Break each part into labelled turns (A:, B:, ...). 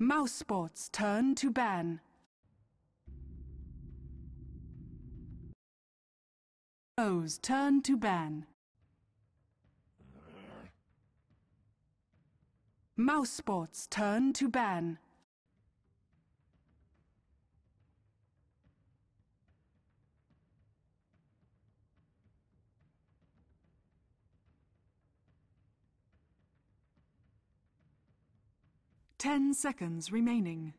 A: Mousesports turn to ban. Pros turn to ban. Mousesports turn to ban. Ten seconds remaining.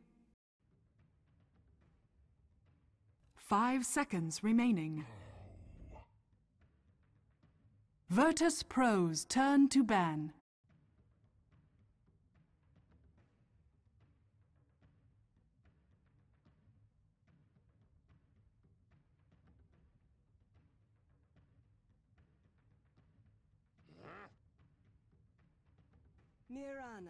A: 5 seconds remaining. Virtus.pro's turn to ban.
B: Mirana.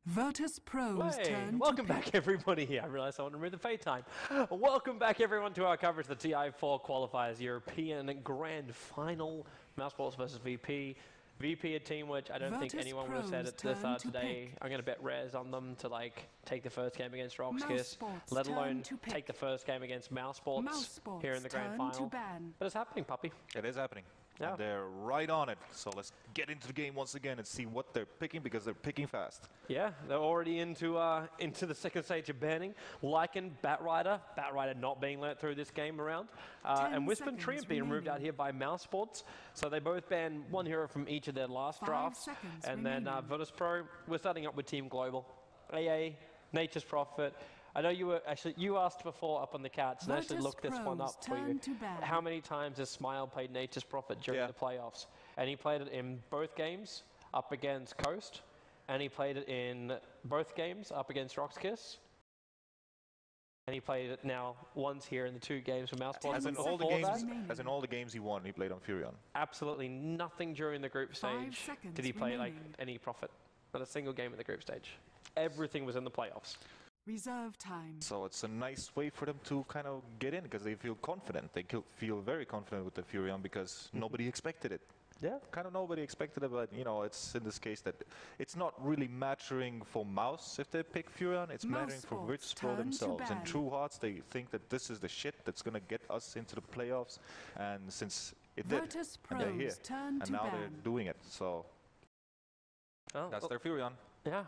A: Virtus.pro's turn
C: Welcome
A: to
C: back, everybody. Here, I realised I want to remove the fade time. Welcome back, everyone, to our coverage of the TI4 Qualifiers European Grand Final. Mousesports versus VP. VP, a team which I don't think anyone would have said at the start today. I'm going to bet Rez on them to take the first game against Roxkiss, let alone take the first game against Mousesports here in the Grand Final. But it's happening, puppy.
D: It is happening.
C: Yeah.
D: And they're right on it. So let's get into the game once again and see what they're picking, because they're picking fast.
C: Yeah, they're already into the second stage of banning. Lycan, Batrider not being let through this game around. And Wisp and Tree being removed out here by Mousesports. So they both banned one hero from each of their last drafts. And then Virtus.pro, we're starting up with Team Global. AA, Nature's Prophet. I know you asked before up on the cats, and I actually looked this one up for you. How many times has Smile played Nature's Prophet during the playoffs? And he played it in both games up against Coast, and he played it in both games up against Roxkiss. And he played it now once here in the 2 games for Mousesports.
D: As in all the games he won, he played on Furion.
C: Absolutely nothing during the group stage did he play any Prophet. Not a single game in the group stage. Everything was in the playoffs.
A: reserve time.
D: So it's a nice way for them to kind of get in, because they feel confident. They feel very confident with the Furion, because nobody expected it.
C: Yeah,
D: kind of nobody expected it, but you know, it's in this case that it's not really mattering for Mouse if they pick Furion, it's mattering for Virtus.pro themselves. In true hearts, they think that this is the shit that's going to get us into the playoffs, and since it did, and they're here, and now they're doing it, so that's their Furion.
C: Yeah.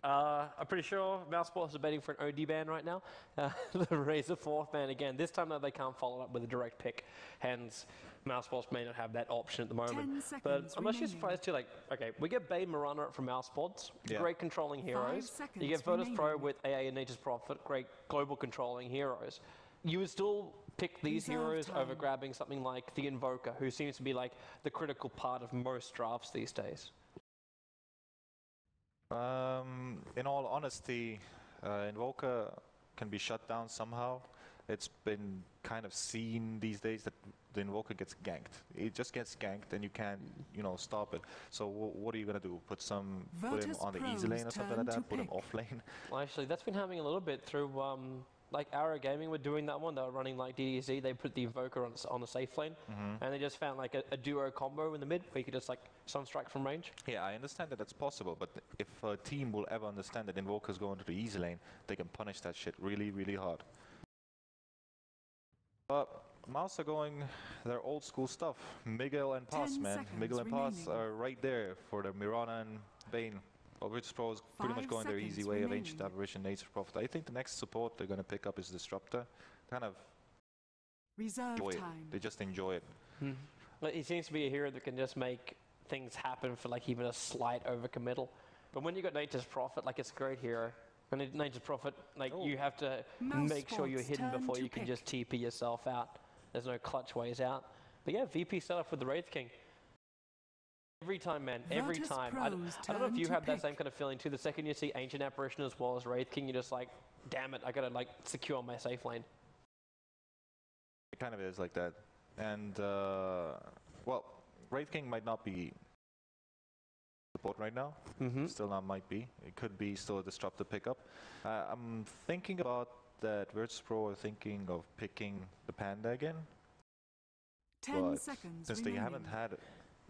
C: I'm pretty sure Mousesports are betting for an OD ban right now. The Razor 4th ban again. This time, though, they can't follow up with a direct pick. Hence, Mousesports may not have that option at the moment. But I'm actually surprised too. Okay, we get Bane Mirana from Mousesports. Great controlling heroes. You get Virtus.pro with AA and Nature's Prophet. Great global controlling heroes. You would still pick these heroes over grabbing something like the Invoker, who seems to be the critical part of most drafts these days.
D: In all honesty, Invoker can be shut down somehow. It's been kind of seen these days that the Invoker gets ganked. It just gets ganked, and you can't, stop it. So what are you gonna do? Put him on the easy lane or something like that? Put him off lane?
C: Well, actually, that's been happening a little bit through. Arrow Gaming were doing that one. They were running DDZ. They put the Invoker on the safe lane, and they just found a duo combo in the mid where you could just Sunstrike from range. Yeah,
D: I understand that that's possible, but if a team will ever understand that Invokers go into the easy lane, they can punish that shit really, really hard. But Mouse are going their old school stuff. Miguel and Pass, man. Miguel and Pass are right there for the Mirana and Bane. Well, Virtus.pro is pretty much going their easy way of Ancient Apparition, Nature's Prophet. I think the next support they're going to pick up is Disruptor. Kind of enjoy it. They just enjoy it.
C: He seems to be a hero that can just make things happen for even a slight overcommittal. But when you got Nature's Prophet, it's a great hero. And Nature's Prophet, you have to make sure you're hidden before you can just TP yourself out. There's no clutch ways out. But yeah, VP set up with the Wraith King. Every time, man. Every time. I don't know if you have that same kind of feeling too. The second you see Ancient Apparition as well as Wraith King, you're just damn it, I gotta secure my safe lane.
D: It kind of is like that. And well, Wraith King might not be support right now. Still not might be. It could be still a Disruptor pickup. I'm thinking about that Virtus.pro are thinking of picking the Panda again.
A: 10 seconds
D: since they haven't had it.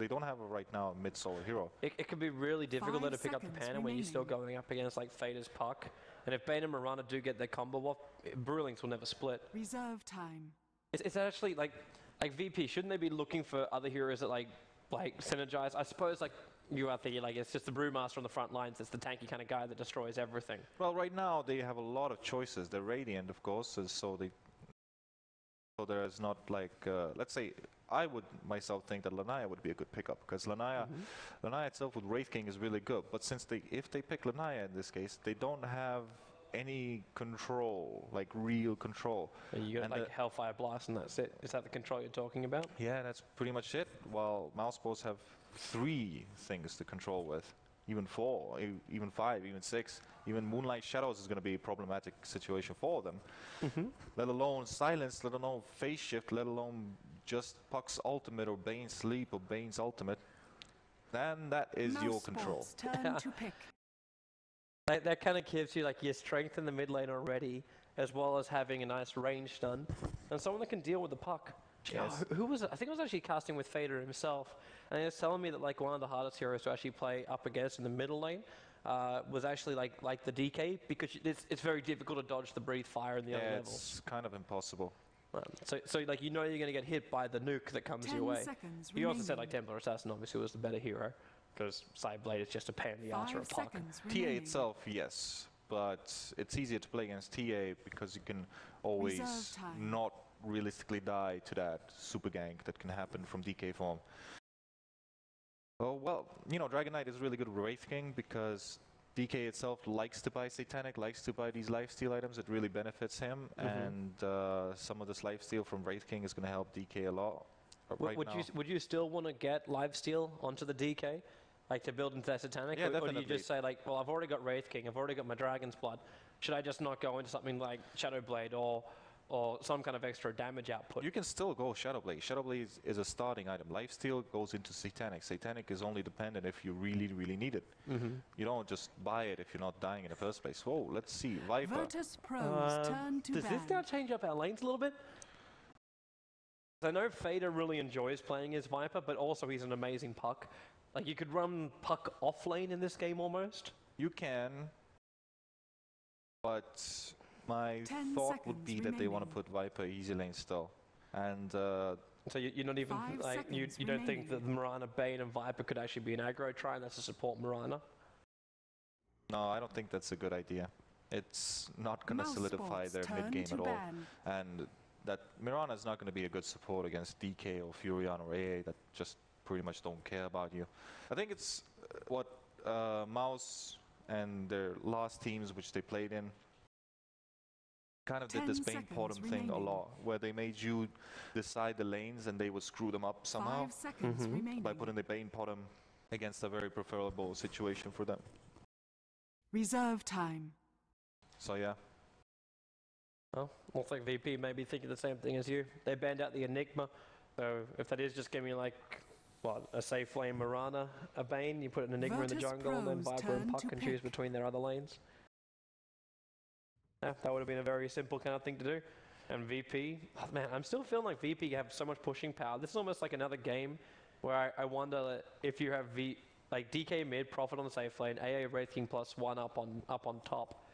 D: they don't have right now a mid-solo hero.
C: It can be really difficult to pick up the Panda when you're still
A: remaining.
C: going up against like Fader's Puck. And if Bane and Mirana do get their combo off, Brewlings will never split.
A: Reserve time.
C: It's actually like VP, shouldn't they be looking for other heroes that like synergize? I suppose like you are thinking like it's just the Brewmaster on the front lines, it's the tanky kind of guy that destroys everything.
D: Well, right now they have a lot of choices. They're Radiant, of course, so there's not like, let's say, I would myself think that Lanaya would be a good pickup, because Lanaya itself with Wraith King is really good, but since if they pick Lanaya in this case, they don't have any control, like real control.
C: And you got like Hellfire Blast and that's it. Is that the control you're talking about?
D: Yeah, that's pretty much it. While Mousesports have 3 things to control with, even 4, even 5, even 6. Even Moonlight Shadows is going to be a problematic situation for them. Let alone Silence, let alone Phase Shift, let alone just Puck's ultimate or Bane's Sleep or Bane's ultimate. Then that is your control.
A: Turn to pick.
C: That kind of gives you like your strength in the mid lane already, as well as having a nice range stun, and someone that can deal with the puck.
D: Yes.
C: Who was it? I think it was actually casting with Fader himself, and he was telling me that like one of the hardest heroes to actually play up against in the middle lane was actually like the DK, because it's very difficult to dodge the breathe fire in the other levels.
D: It's kind of impossible.
C: So like you're going to get hit by the nuke that comes
A: 10
C: your way.
A: seconds
C: He also said
A: remaining.
C: like Templar Assassin obviously was the better hero, because Sideblade is just a pain in the ass for a
A: 5
C: puck.
A: seconds
D: TA
A: remaining.
D: itself, yes, but it's easier to play against TA because you can always
A: Reserve time.
D: not realistically die to that super gank that can happen from DK form. Oh, well, you know, Dragon Knight is really good with Wraith King because DK itself likes to buy Satanic, likes to buy these lifesteal items. It really benefits him, and some of this lifesteal from Wraith King is going to help DK a lot. But
C: Would you still want to get lifesteal onto the DK, like to build into that Satanic?
D: Yeah,
C: or do you
D: definitely.
C: just say like, well, I've already got Wraith King, I've already got my Dragon's Blood. Should I just not go into something like Shadowblade or some kind of extra damage output?
D: You can still go Shadowblade. Shadowblade is a starting item. Lifesteal goes into Satanic. Satanic is only dependent if you really, really need it. You don't just buy it if you're not dying in the first place. Whoa, let's see. Viper.
A: Virtus.pro's turn to
C: Does
A: ban.
C: this now change up our lanes a little bit? I know Fader really enjoys playing as Viper, but also he's an amazing puck. Like you could run puck off lane in this game almost.
D: You can, but my
A: 10
D: thought would be
A: seconds
D: that they want to
A: remaining.
D: put Viper easy lane still. And
C: So you're not even
A: 5
C: like you
A: seconds
C: don't think that
A: remaining.
C: Mirana, Bane, and Viper could actually be an aggro try, and that's to support Mirana?
D: no, I don't think that's a good idea. It's not going to solidify
A: Mousesports
D: their
A: turn
D: mid game
A: to
D: at all.
A: ban.
D: And that Mirana is not going to be a good support against DK or Furion or AA that just pretty much don't care about you. I think it's what Mouse and their last teams which they played in kind of did
A: 10
D: this Bane
A: seconds
D: Potom thing a
A: remaining.
D: lot, where they made you decide the lanes and they would screw them up somehow
A: 5 seconds remaining.
D: by putting the Bane Potom against a very preferable situation for them.
A: Reserve time.
D: So yeah.
C: Well, looks like VP may be thinking the same thing as you. They banned out the Enigma, so if that is just giving you like, what, a safe flame Mirana, a Bane, you put an Enigma in the jungle, and then
A: Virtus.pro's
C: Viper and
A: turn
C: Puck
A: to
C: can choose
A: pick.
C: between their other lanes. Yeah, that would have been a very simple kind of thing to do. And VP, oh, man, I'm still feeling like VP have so much pushing power. This is almost like another game where I wonder if you have like DK mid, Prophet on the safe lane, AA Wraith King +1 up on top.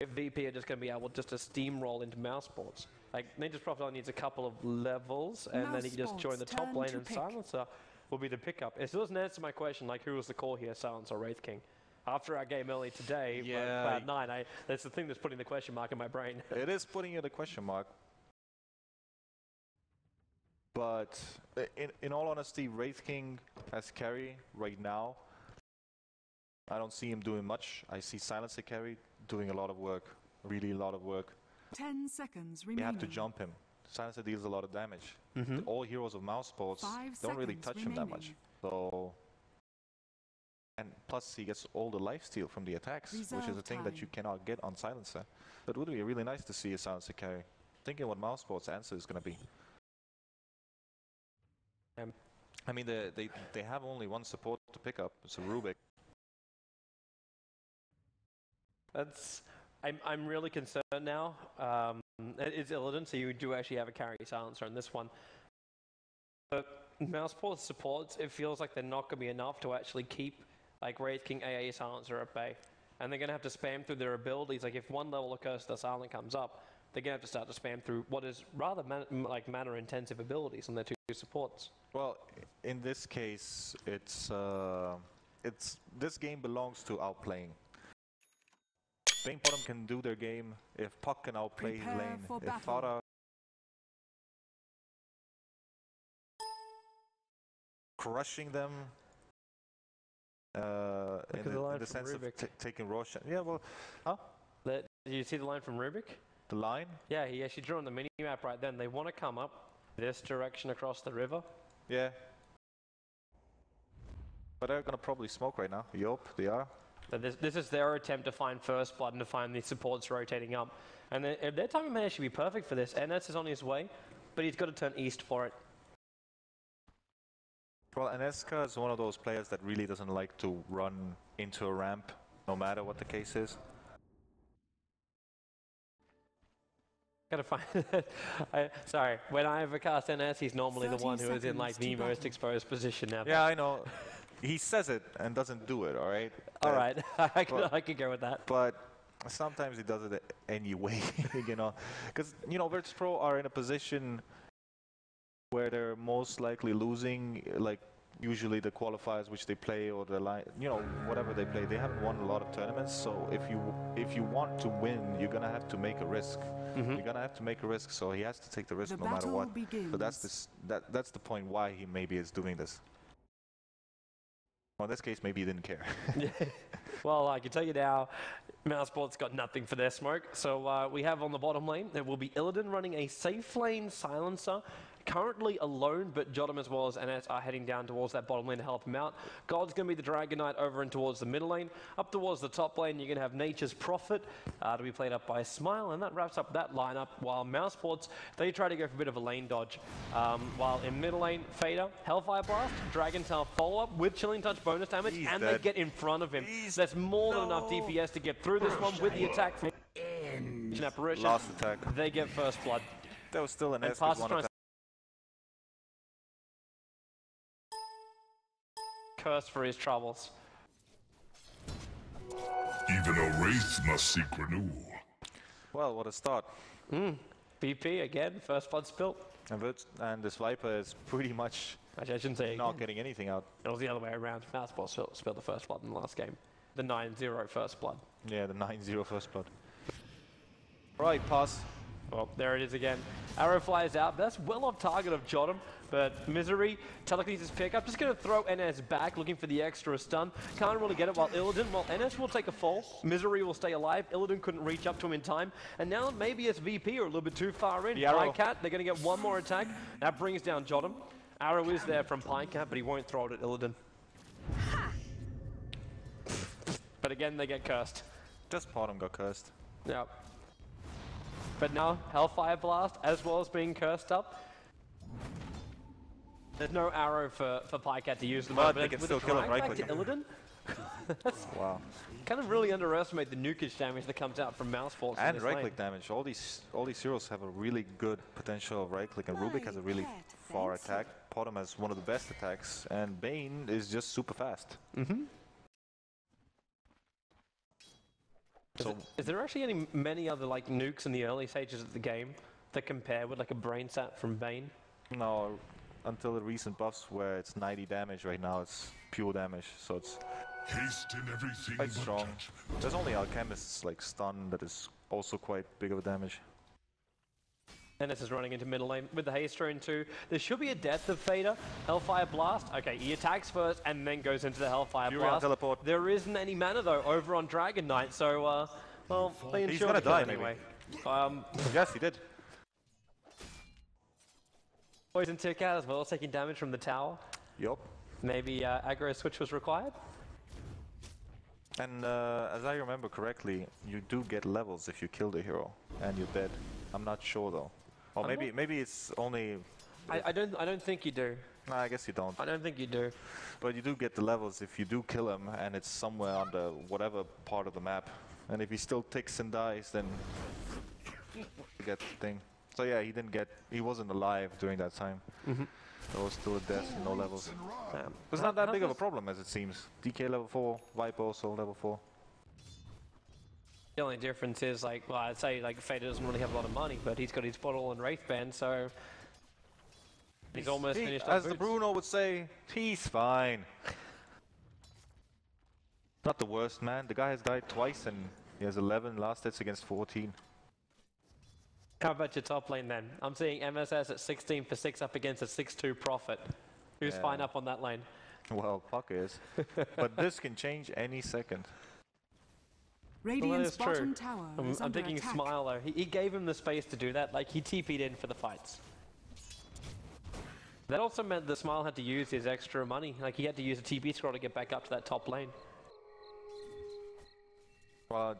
C: If VP are just going to be able just to steamroll into Mousesports. Like, Ninja's Prophet only needs a couple of levels, and then he can just join the top
A: Mousesports
C: lane,
A: turn
C: and
A: to pick.
C: Silencer will be the pickup. It still doesn't answer my question, like, who was the call here, Silencer or Wraith King? After our game early today,
D: Yeah.
C: Cloud 9, that's the thing that's putting the question mark in my brain.
D: It is putting you the question mark. But in all honesty, Wraith King as carry right now, I don't see him doing much. I see Silencer carry doing a lot of work, really a lot of work.
A: 10 seconds
D: You
A: remaining.
D: have to jump him. Silencer deals a lot of damage. All heroes of Mousesports
A: 5
D: don't really
A: seconds
D: touch him that much.
A: remaining.
D: So, and plus he gets all the lifesteal from the attacks, which is a
A: Reserve
D: thing that you
A: time.
D: cannot get on Silencer. But it would be really nice to see a Silencer carry. Thinking what Mousesports' answer is going to be. I mean, they have only one support to pick up. It's a Rubik.
C: I'm really concerned now. It's Illidan, so you do actually have a carry Silencer in this one. But Mousesports supports, it feels like they're not going to be enough to actually keep like Wraith King AA Silencer at bay. And they're going to have to spam through their abilities. Like if one level of Curse of the Silent comes up, they're going to have to start to spam through what is rather mana-intensive abilities on their two supports.
D: Well, in this case, it's this game belongs to outplaying. Bane bottom can do their game if Puck can outplay his lane. If Fada crushing them in the sense of taking Roshan. Yeah, well, huh?
C: Did you see the line from Rubik?
D: The line?
C: Yeah, he actually drew on the mini-map right then. They want to come up this direction across the river.
D: Yeah. But they're gonna probably smoke right now. Yup, they are.
C: So this is their attempt to find first blood and to find these supports rotating up. And their timing may actually be perfect for this. NS is on his way, but he's got to turn east for it.
D: Well, Aneska is one of those players that really doesn't like to run into a ramp, no matter what the case is.
C: Gotta find sorry, when I overcast NS, he's normally the one who is in like the most exposed position now.
D: Yeah, I know. He says it and doesn't do it, alright?
C: Alright, I could go with that.
D: But sometimes he does it anyway, you know. Because, you know, Virtus.pro are in a position where they're most likely losing, like usually the qualifiers which they play or the line, you know, whatever they play. They haven't won a lot of tournaments, so if you want to win, you're gonna have to make a risk. You're gonna have to make a risk, so he has to take the risk no matter what. So that's the point why he maybe is doing this. Well, in this case, maybe he didn't care.
C: Well, I can tell you now, Mousesports got nothing for their smoke. So we have on the bottom lane, there will be Illidan running a safe lane silencer. Currently alone, but Jodam as well as NS are heading down towards that bottom lane to help him out. God's going to be the Dragon Knight over and towards the middle lane. Up towards the top lane, you're going to have Nature's Prophet to be played up by Smile, and that wraps up that lineup, while Mousesports, they try to go for a bit of a lane dodge. While in middle lane, Fader, Hellfire Blast, Dragon Tail follow-up with Chilling Touch bonus damage, and they get in front of him. That's more than enough DPS to get through this one with the attack from Apparition.
D: Last attack.
C: They get first blood.
D: That was still an S
C: Pass
D: with one attack.
C: Curse for his troubles.
B: Even a wraith must seek renewal.
D: Well, what a start.
C: BP again, first blood spilt.
D: And this Viper is pretty much
C: Actually, I shouldn't say
D: not getting anything out.
C: It was the other way around. Mousesports spilled the first blood in the last game. The 9-0 first blood.
D: Yeah, the 9-0 first blood. Right, pass.
C: Well, there it is again. Arrow flies out. That's well off target of Jodam, but Misery, telekinesis pickup, just going to throw NS back, looking for the extra stun. Can't really get it while Illidan, well, NS will take a fall. Misery will stay alive. Illidan couldn't reach up to him in time. And now maybe it's VP or a little bit too far in. Pycat, they're going to get one more attack. That brings down Jodam. Arrow is there from Pycat, but he won't throw it at Illidan. But again, they get cursed.
D: Just Bottom got cursed.
C: Yep. But now, Hellfire Blast, as well as being cursed up. There's no arrow for Pycat to use the
D: But they can still kill him right
C: back to Illidan?
D: Wow.
C: Kind of really underestimate the nukage damage that comes out from Mousesports.
D: And right-click damage. All these heroes have a really good potential of right-click, and Rubik has a really far attack. Bottom has one of the best attacks, and Bane is just super fast.
C: So is there actually many other like nukes in the early stages of the game that compare with like a brain sat from Bane?
D: No, until the recent buffs where it's 90 damage. Right now it's pure damage, so it's
B: Haste in everything
D: quite strong. There's only Alchemist's like stun that is also quite big of a damage.
C: And this is running into middle lane with the haste rune too. There should be a death of Fader. Hellfire Blast. Okay, he attacks first and then goes into the Hellfire Blast.
D: Teleport.
C: There isn't any mana though over on Dragon Knight, so well, they
D: he's gonna die
C: anyway.
D: Yes, he did.
C: Poison tick out as well, taking damage from the tower.
D: Yup.
C: Maybe aggro switch was required.
D: And as I remember correctly, you do get levels if you kill the hero and you're dead. I'm not sure though. Or maybe it's only.
C: I don't think you do.
D: Nah, I guess you don't.
C: I don't think you do.
D: But you do get the levels if you do kill him and it's somewhere on the whatever part of the map. And if he still ticks and dies, then you get the thing. So yeah, he wasn't alive during that time. That was still a death, no levels. It's not that big of a problem as it seems. DK level 4, Viper also level 4.
C: The only difference is, like, well, I'd say, like, Fader doesn't really have a lot of money, but he's got his bottle and Wraith Band, so he's almost finished up
D: as the
C: boots.
D: Bruno would say, he's fine. Not the worst, man. The guy has died twice and he has 11 last hits against 14.
C: How about your top lane then? I'm seeing MSS at 16 for 6 up against a 6-2 Prophet. Who's fine up on that lane?
D: Well, Puck is. But this can change any second.
A: Radiant's
C: Well, that is
A: bottom
C: true.
A: tower
C: I'm
A: is under
C: thinking
A: attack.
C: Smile though. He gave him the space to do that. Like, he TP'd in for the fights. That also meant that Smile had to use his extra money. Like, he had to use a TP scroll to get back up to that top lane.
D: Well,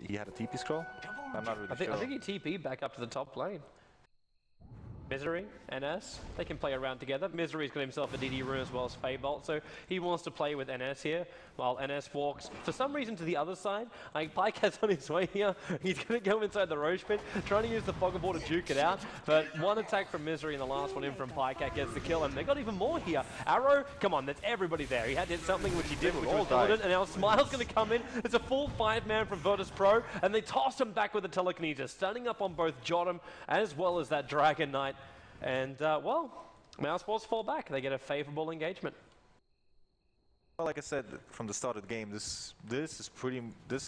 D: he had a TP scroll? I'm not really sure.
C: I think he TP'd back up to the top lane. Misery, NS, they can play around together. Misery's got himself a DD rune as well as Feybolt, so he wants to play with NS here, while NS walks, for some reason, to the other side. Like, Pycat's on his way here, he's going to go inside the Roche pit, trying to use the Foggerball to juke it out, but one attack from Misery and the last one in from Pycat gets the kill, and they got even more here. Arrow, come on, that's everybody there. He had to hit something which he did, which was diligent, and now Smile's going to come in. It's a full 5-man from Virtus.pro, and they toss him back with the telekinesis, stunning up on both Jotum as well as that Dragon Knight. And, well, Mousesports fall back. They get a favorable engagement.
D: Well, like I said from the start of the game, this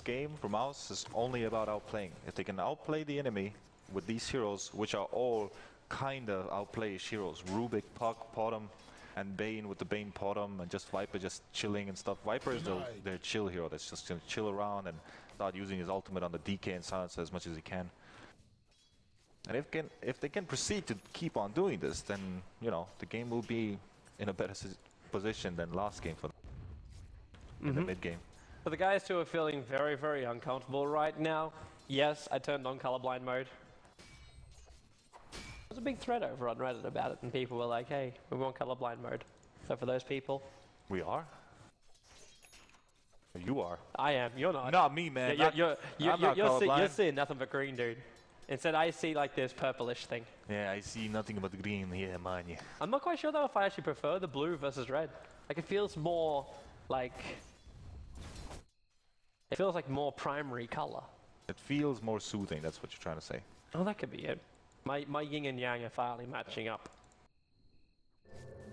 D: game for Mouse is only about outplaying. If they can outplay the enemy with these heroes, which are all kinda outplayish heroes, Rubik, Puck, Potom, and Bane with the Bane Potom, and just Viper just chilling and stuff. Viper is their chill hero that's just gonna chill around and start using his ultimate on the DK and silence as much as he can. And if they can proceed to keep on doing this, then, you know, the game will be in a better position than last game for them in the mid game.
C: For the guys who are feeling very, very uncomfortable right now, yes, I turned on colorblind mode. There's a big thread over on Reddit about it, and people were like, hey, we want colorblind mode. So for those people...
D: We are? You are.
C: I am, you're not.
D: Not me, man.
C: You're seeing nothing but green, dude. Instead, I see like this purplish thing.
D: Yeah, I see nothing but green here, man. Yeah.
C: I'm not quite sure though if I actually prefer the blue versus red. Like, it feels more like... It feels like more primary color.
D: It feels more soothing, that's what you're trying to say.
C: Oh, that could be it. My yin and yang are finally matching up.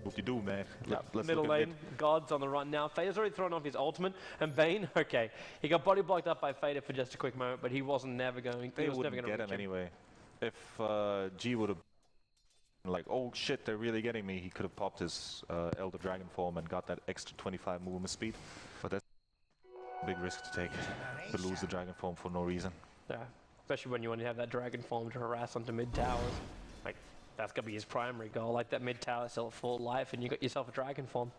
D: What you do, man? Let's
C: Middle
D: look at
C: lane, God's on the run now. Fader's already thrown off his ultimate, and Bane, okay. He got body blocked up by Fader for just a quick moment, but he wasn't never going.
D: They wouldn't get him anyway. If G would have like, oh shit, they're really getting me, he could have popped his Elder Dragon form and got that extra 25 movement speed. But that's a big risk to take, to lose the Dragon form for no reason.
C: Yeah, especially when you want to have that Dragon form to harass onto mid towers. Like, that's going to be his primary goal. Like, that mid tower still at full life, and you got yourself a Dragon form.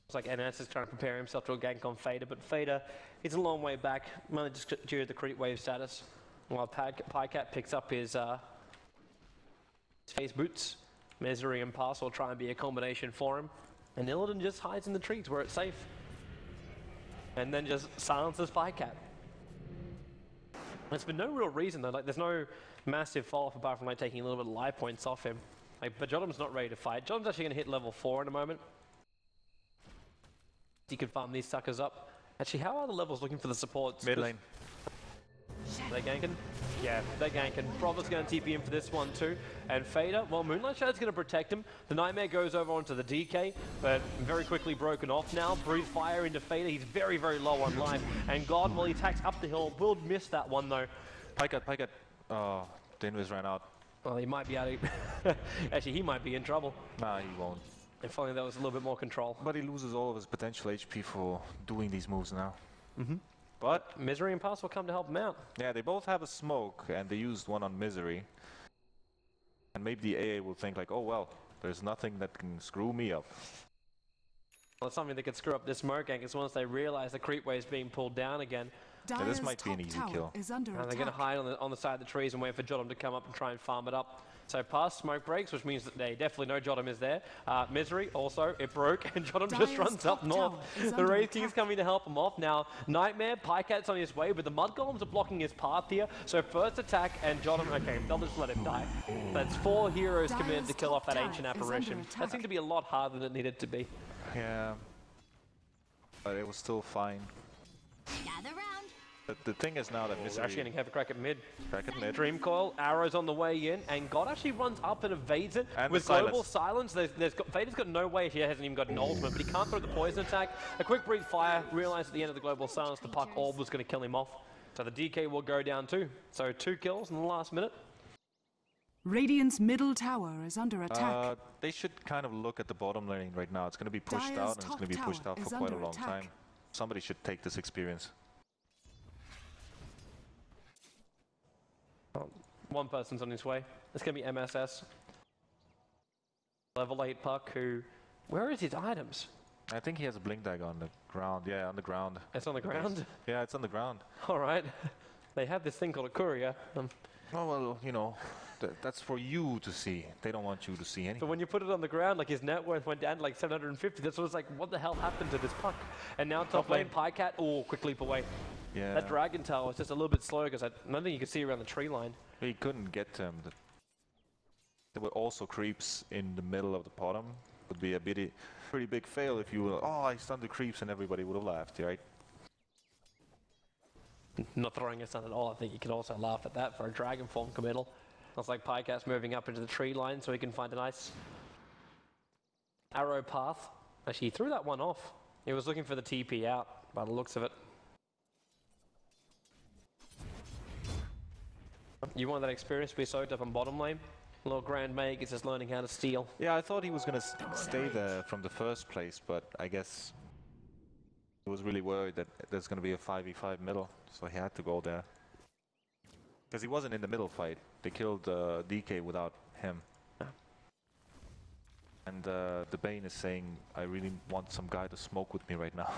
C: It's like NS is trying to prepare himself to a gank on Fader, but Fader is a long way back, mainly just due to the creep wave status. While Pycat picks up his face boots, Misery and Pass will try and be a combination for him, and Illidan just hides in the trees where it's safe, and then just silences Pycat. There's been no real reason though. Like, there's no massive fall off apart from like taking a little bit of life points off him. Like, but Jotum's not ready to fight. Jotum's actually going to hit level 4 in a moment. He can farm these suckers up. Actually, how are the levels looking for the supports?
D: Mid lane.
C: Are they ganking? Yeah, they're ganking. Prophet's going to TP in for this one too. And Fader, well, Moonlight Shadow's going to protect him. The Nightmare goes over onto the DK, but very quickly broken off now. Breathe fire into Fader. He's very, very low on life. And God, while he attacks up the hill, will miss that one though.
D: Pycat. Oh, Dinwiz ran out.
C: Well, he might be out of... Actually, he might be in trouble.
D: Nah, he won't.
C: If only there was a little bit more control.
D: But he loses all of his potential HP for doing these moves now. But
C: Misery and Pass will come to help him out.
D: yeah, they both have a smoke, and they used one on Misery. And maybe the AA will think like, oh well, there's nothing that can screw me up.
C: Well, something that could screw up this smoke gank is once they realize the creep wave is being pulled down again.
D: Yeah, this might be an easy kill.
A: Is under
C: They're going to hide on the side of the trees and wait for Jotum to come up and try and farm it up. So past smoke breaks, which means that they definitely know Jottam is there. Misery, also, it broke, and Jottam just runs up north. The Wraith King's coming to help him off. Now, Nightmare, Pycat's on his way, but the Mud Golems are blocking his path here. So first attack, and Jottam, okay, they'll just let him die. That's 4 heroes committed to kill off that Ancient Apparition. That seemed to be a lot harder than it needed to be.
D: Yeah. But it was still fine.
E: Gather round.
D: The thing is now that Misery...
C: They're actually going to have a crack at mid.
D: Crack at mid.
C: Dream Coil, arrows on the way in, and God actually runs up and evades it.
D: And
C: with Global Silence, Vader's got no way, he hasn't even got an ultimate, but he can't throw the poison attack. A quick breathe fire, realized at the end of the Global Silence the Puck Orb was going to kill him off. So the DK will go down too. So 2 kills in the last minute.
A: Radiant's middle tower is under attack.
D: They should kind of look at the bottom lane right now. It's going to be pushed out, and it's going to be pushed out for quite a long time. Somebody should take this experience.
C: One person's on his way. It's going to be MSS. Level 8 Puck, who... Where is his items?
D: I think he has a blink dagger on the ground. Yeah, on the ground.
C: It's on the ground?
D: Yeah, it's on the ground.
C: Alright. They have this thing called a courier.
D: Oh, well, you know, that's for you to see. They don't want you to see anything.
C: But when you put it on the ground, like his net worth went down to like 750. That's what it's like, what the hell happened to this Puck? And now top lane, Pycat, oh, quick leap away.
D: Yeah.
C: That Dragon Tower was just a little bit slow because I don't think you could see around the tree line.
D: He couldn't get to him. There were also creeps in the middle of the bottom. Would be a pretty big fail if you were, oh, I stunned the creeps, and everybody would have laughed, right?
C: Not throwing a stun at all. I think you could also laugh at that for a Dragon Form committal. Looks like Pycat's moving up into the tree line so he can find a nice arrow path. Actually, he threw that one off. He was looking for the TP out by the looks of it. You want that experience to be soaked up on bottom lane? Little Grand Mag is just learning how to steal.
D: Yeah, I thought he was going to stay there from the first place, but I guess he was really worried that there's going to be a 5v5 middle, so he had to go there. Because he wasn't in the middle fight. They killed DK without him. And the Bane is saying, I really want some guy to smoke with me right now.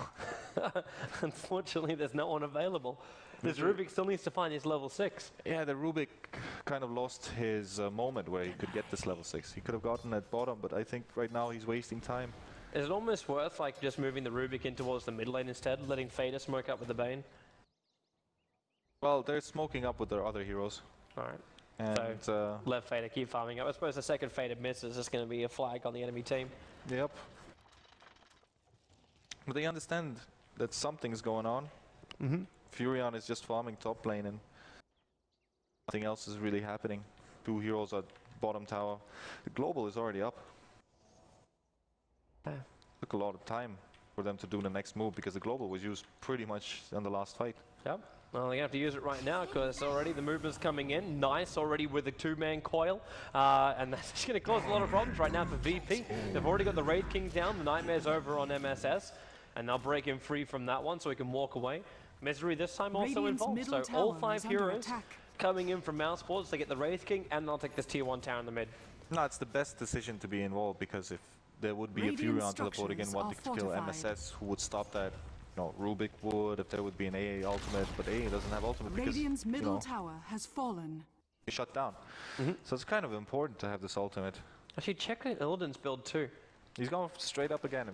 C: Unfortunately, there's no one available. This Rubik still needs to find his level 6.
D: Yeah, the Rubik kind of lost his moment where he could get this level 6. He could have gotten at bottom, but I think right now he's wasting time.
C: Is it almost worth like just moving the Rubik in towards the mid lane instead, letting Fader smoke up with the Bane?
D: Well, they're smoking up with their other heroes.
C: Alright.
D: And
C: so let Fader keep farming up. I suppose the second Fader misses is going to be a flag on the enemy team.
D: Yep. But they understand that something's going on. Furion is just farming top lane and nothing else is really happening. 2 heroes at bottom tower. The global is already up. Took a lot of time for them to do the next move because the global was used pretty much in the last fight.
C: Yep. Well, they're going to have to use it right now because already the movement's coming in. Nice already with the 2-man coil. And that's just going to cause a lot of problems right now for VP. They've already got the Wraith King down. The Nightmare's over on MSS. And they'll break him free from that one so he can walk away. Misery this time also involved. So all 5 heroes coming in from Mousesports. They get the Wraith King and they'll take this tier 1 tower in the mid.
D: No, it's the best decision to be involved because if there would be a Furion teleporting in wanting to kill MSS, who would stop that? No, Rubik would, if there would be an AA ultimate, but AA doesn't have ultimate because,
A: Radiant's middle tower has fallen.
D: He's shut down. So it's kind of important to have this ultimate.
C: Actually, check Illidan's build too.
D: He's going straight up again.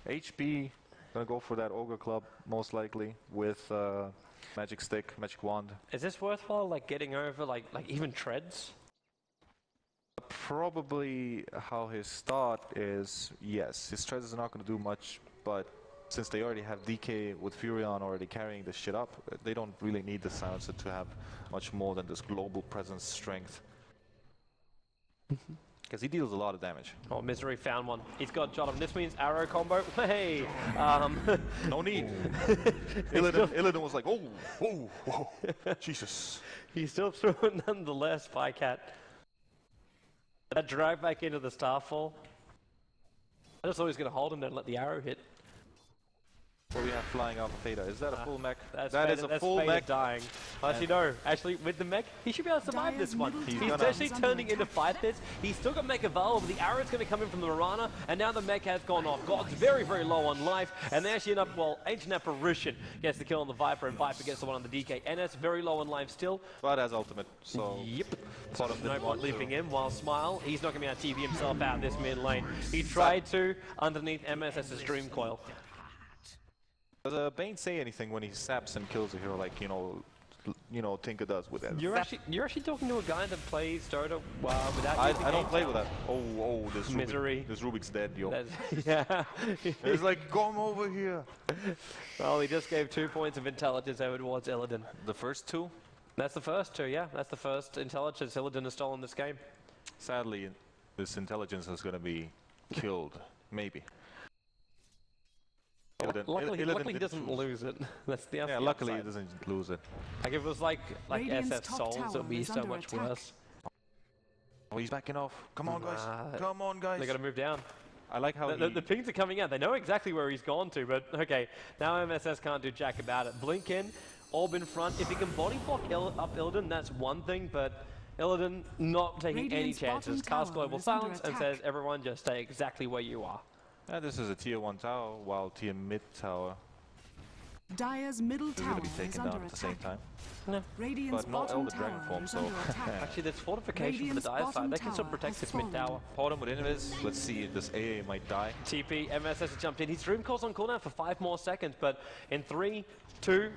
D: HP, gonna go for that Ogre Club, most likely, with Magic Stick, Magic Wand.
C: Is this worthwhile, like getting over, like even treads?
D: Probably how his start is, yes. His treads are not gonna do much, but since they already have DK with Furion already carrying this shit up, they don't really need the silencer to have much more than this global presence strength. Because he deals a lot of damage.
C: Oh, Misery found one. He's got Jottam. This means arrow combo. Hey!
D: No need. Illidan was like, oh, Jesus.
C: He still threw it nonetheless, Pycat. That drag back into the Starfall. I just thought he was going to hold him there and let the arrow hit.
D: What we have flying out of Theta? Is that a full mech?
C: That's
D: That is a full mech.
C: dying. Actually, no. Actually, with the mech, he should be able to survive this one. He's actually turning in to fight this. He's still got mech available, but the arrow's going to come in from the Mirana, and now the mech has gone off. God's very, very low on life, and they actually end up, well, Ancient Apparition gets the kill on the Viper, and Viper gets the one on the DK. NS very low on life still.
D: But has ultimate, so...
C: Yep.
D: Bottom
C: No
D: didn't
C: point
D: want
C: leaping
D: to.
C: in, while Smile, he's not going to be able to TV himself out this mid lane. He tried to underneath MSS's Dream Coil.
D: Does Bane say anything when he saps and kills a hero like, you know, Tinker does with that?
C: You're actually talking to a guy that plays Dota without
D: I
C: using
D: don't play
C: game
D: with that. Oh, this
C: Misery.
D: This Rubik's dead, yo.
C: Yeah.
D: It's like, come over here.
C: Well, he just gave 2 points of intelligence over towards Illidan.
D: The first two?
C: That's the first two, yeah. That's the first intelligence Illidan has stolen this game.
D: Sadly, this intelligence is going to be killed. Maybe.
C: Luckily he doesn't lose it. That's the
D: yeah, luckily he doesn't lose it.
C: Like if it was like
A: Radiant's
C: SF
A: top
C: Souls,
A: tower
C: it would be
A: is
C: so
A: under
C: much
A: attack.
C: worse.
D: Oh, he's backing off. Come on, guys. Come on, guys.
C: They got to move down.
D: I like how
C: The pings are coming out. They know exactly where he's gone to, but okay. Now MSS can't do jack about it. Blink in, Orb in front. If he can body block up Illidan, that's one thing, but Illidan not taking any
A: Radiant's
C: chances.
A: bottom
C: Casts
A: tower
C: Global
A: is under
C: Silence and
A: attack.
C: says, everyone just stay exactly where you are.
D: this is a tier 1 tower, while tier mid tower
A: Dire's middle
D: is going
A: tower
D: to be
A: is
D: taken
A: under
D: down at the same
A: attack.
D: time.
C: No.
A: Radiant's
D: But no
A: bottom
D: Elder Dragon
A: tower
D: form,
A: is
D: so...
A: under attack.
C: Actually, there's fortification from the
A: Radiant's
C: Dire side.
A: bottom
C: They can still
A: tower
C: protect
A: has
C: this mid tower.
D: Hold him with Invis. Let's see if this AA might die.
C: TP, MSS has jumped in. His Dream Coil's on cooldown for 5 more seconds, but in 3, 2,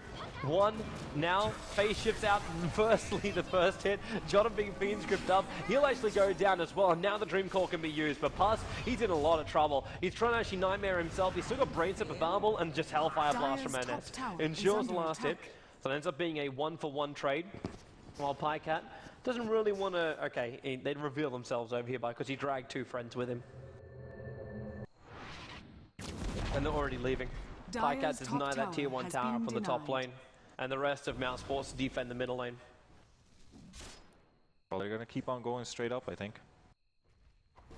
C: 1, now phase shifts out. Firstly, the first hit. Jotun being Fiend script up. He'll actually go down as well, and now the Dream Coil can be used. But Puss, he's in a lot of trouble. He's trying to actually Nightmare himself. He's still got Brain Sip available, and just Hellfire Blast from
A: Dire's top
C: NS.
A: tower
C: Ensures
A: is
C: the
A: under
C: last hit.
A: attack.
C: So it ends up being a 1-for-1 trade. While Pycat doesn't really want to... Okay, they'd reveal themselves over here because he dragged 2 friends with him. And they're already leaving.
A: Dire's
C: Pycat does
A: top
C: deny that tier
A: tower
C: 1
A: has
C: tower
A: been
C: from the top
A: denied.
C: lane. And the rest of Mousesports defend the middle lane.
D: Well, they're going to keep on going straight up, I think.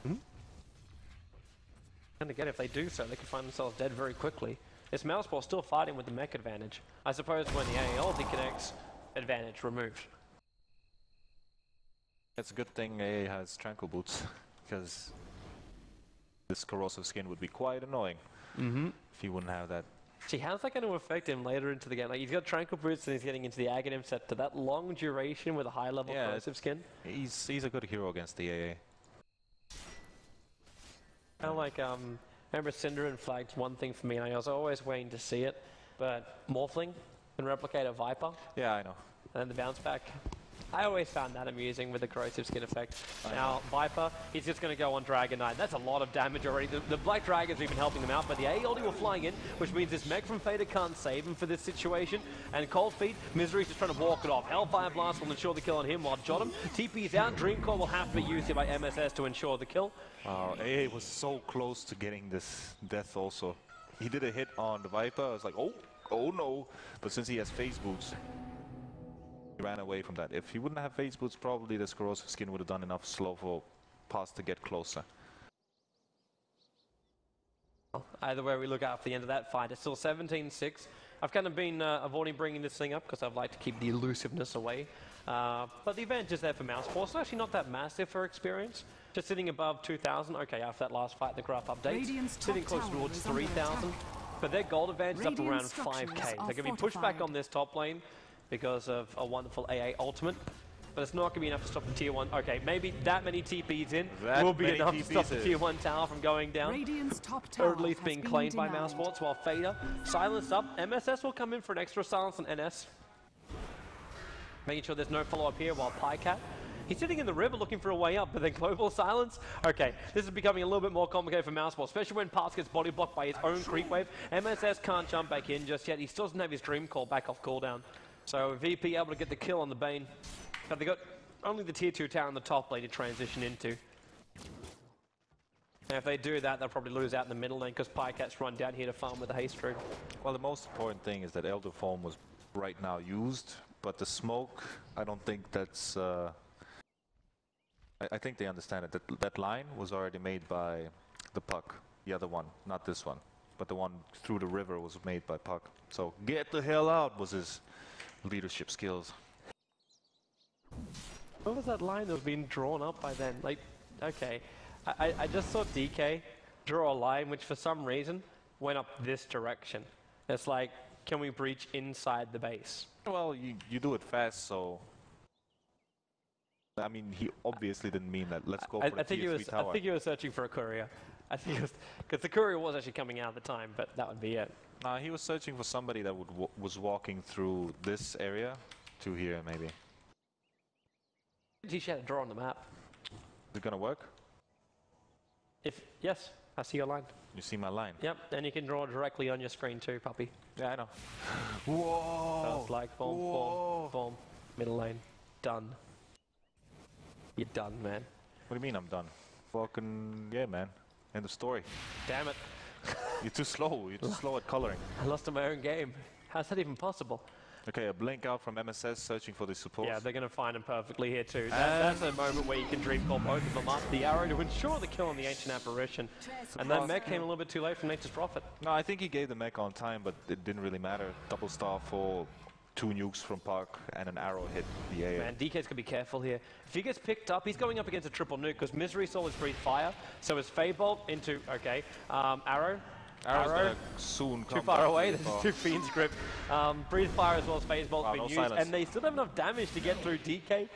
C: And again, if they do so, they can find themselves dead very quickly. Is Mousesports still fighting with the mech advantage? I suppose when the AA ulti connects, advantage removed.
D: It's a good thing AA has Tranquil Boots, because this corrosive skin would be quite annoying if he wouldn't have that.
C: See, how's that going to affect him later into the game? Like, he's got Tranquil Boots and he's getting into the Aghanim set to that long duration with a high level
D: Yeah,
C: corrosive skin.
D: He's a good hero against the AA.
C: Kind of like, remember Cinderin flagged one thing for me, and I was always waiting to see it, but Morphling can replicate a Viper,
D: Yeah, I know.
C: and then the bounce back. I always found that amusing with the corrosive skin effect. Now, Viper, he's just going to go on Dragon Knight. That's a lot of damage already. The Black Dragons have been helping them out, but the AA ulti were flying in, which means this mech from Fader can't save him for this situation. And Cold Feet, Misery's just trying to walk it off. Hellfire Blast will ensure the kill on him, while Jotun TP's out. Dream Coil will have to be used here by MSS to ensure the kill.
D: AA was so close to getting this death also. He did a hit on the Viper. I was like, oh no. But since he has phase boots, he ran away from that. If he wouldn't have phase boots, probably this corrosive skin would have done enough slow for Pass to get closer.
C: Either way we look after the end of that fight, it's still 17-6. I've kind of been avoiding bringing this thing up because I'd like to keep the elusiveness away. But the advantage is there for Mousesports. It's actually not that massive for experience. Just sitting above 2,000. Okay, after that last fight, the graph updates.
A: Radiant's top
C: Sitting close
A: tower
C: towards
A: is under
C: 3,000.
A: attack.
C: But their gold advantage is up around
A: Radiant structures
C: 5k.
A: are
C: They're going to be pushed back
A: fortified.
C: on this top lane because of a wonderful AA ultimate. But it's not going to be enough to stop the tier 1. Okay, maybe that many TPs in
D: That
C: will be
D: many
C: enough to stop the
D: TPs
C: tier 1 tower from going down.
A: Radiant's top tower
C: Or at least
A: has
C: being
A: been
C: claimed by
A: denied.
C: Mousesports, while Fader silenced up. MSS will come in for an extra silence on NS. Making sure there's no follow-up here, while Pycat, he's sitting in the river looking for a way up, but then global silence. Okay, this is becoming a little bit more complicated for Mousesports, especially when Pass gets body blocked by his own creep wave. MSS can't jump back in just yet. He still doesn't have his Dream Call back off cooldown. So VP able to get the kill on the Bane. But they got only the tier 2 tower in the top lane to transition into. And if they do that, they'll probably lose out in the middle lane because Pycat's run down here to farm with a haste trade.
D: Well, the most important thing is that Elder Form was right now used, but the smoke, I don't think that's... I think they understand it. That line was already made by the Puck, the other one, not this one. but the one through the river was made by Puck. So get the hell out was his leadership skills.
C: What was that line that was being drawn up by then? Like, okay, I just saw DK draw a line which for some reason went up this direction. It's like, can we breach inside the base?
D: Well, you do it fast, so... I mean, he obviously didn't mean that. Let's go for the TS3 tower.
C: I think he was searching for a courier. I think it was... Because the courier was actually coming out at the time, but that would be it.
D: Nah, he was searching for somebody that was walking through this area to here, maybe.
C: He should have a draw on the map.
D: Is it gonna work?
C: Yes, I see your line.
D: You see my line?
C: Yep, and you can draw directly on your screen too, puppy.
D: Yeah, I know. Whoa!
C: Just like boom, boom, boom. Middle lane. Done. You're done, man.
D: What do you mean I'm done? Fucking, yeah, man. End of story.
C: Damn it.
D: You're too slow. You're too slow at coloring.
C: I lost in my own game. How's that even possible?
D: Okay, a blink out from MSS searching for the support.
C: Yeah, they're going to find him perfectly here too. That's a moment where you can dream call both of them up. The arrow to ensure the kill on the Ancient Apparition. And that mech came a little bit too late from Nature's Prophet.
D: No, I think he gave the mech on time, but it didn't really matter. Double star for 2 nukes from Park and an arrow hit the AA.
C: Man, DK's going to be careful here. If he gets picked up, he's going up against a triple nuke because Misery Soul is breathe fire. So it's Feybolt into, okay, arrow.
D: Arrow's gonna soon come
C: too far away.
D: There's
C: There's 2 Fiends grip. Breathe fire as well as Phase Bolt being used,
D: silence.
C: and they still have enough damage to get through DK.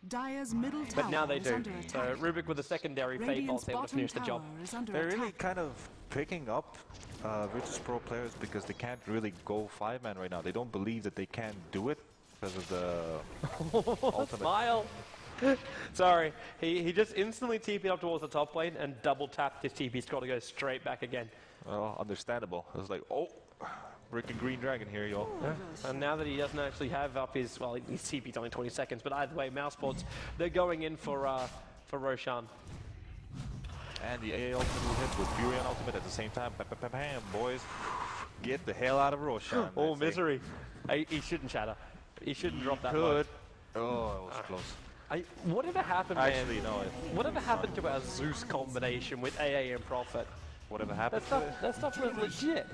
A: Dire's middle tower
C: But now they
A: is
C: do.
A: under
C: So
A: attack.
C: Rubik with a secondary Fade Bolt able to
A: Bottom
C: finish the job.
A: tower is under
D: They're really
A: attack.
D: kind of picking up Virtus.pro players because they can't really go 5-man right now. They don't believe that they can do it because of the ultimate.
C: Smile! Sorry, he just instantly TP'd up towards the top lane and double tapped his TP score to go straight back again.
D: Well, understandable. It was like, oh, freaking Green Dragon here, y'all.
C: Yeah. And now that he doesn't actually have up his, well, his TP's only 20 seconds, but either way, Mousesports, they're going in for Roshan.
D: And the AA ultimate will hit with Fury on ultimate at the same time. Bam, boys. Get the hell out of Roshan.
C: Oh, Misery. He shouldn't shatter. He shouldn't drop that low.
D: Oh, it was close.
C: Whatever happened,
D: Actually,
C: man?
D: no.
C: Whatever happened to our Zeus combination with AA and Prophet?
D: Whatever happened
C: That stuff was legit.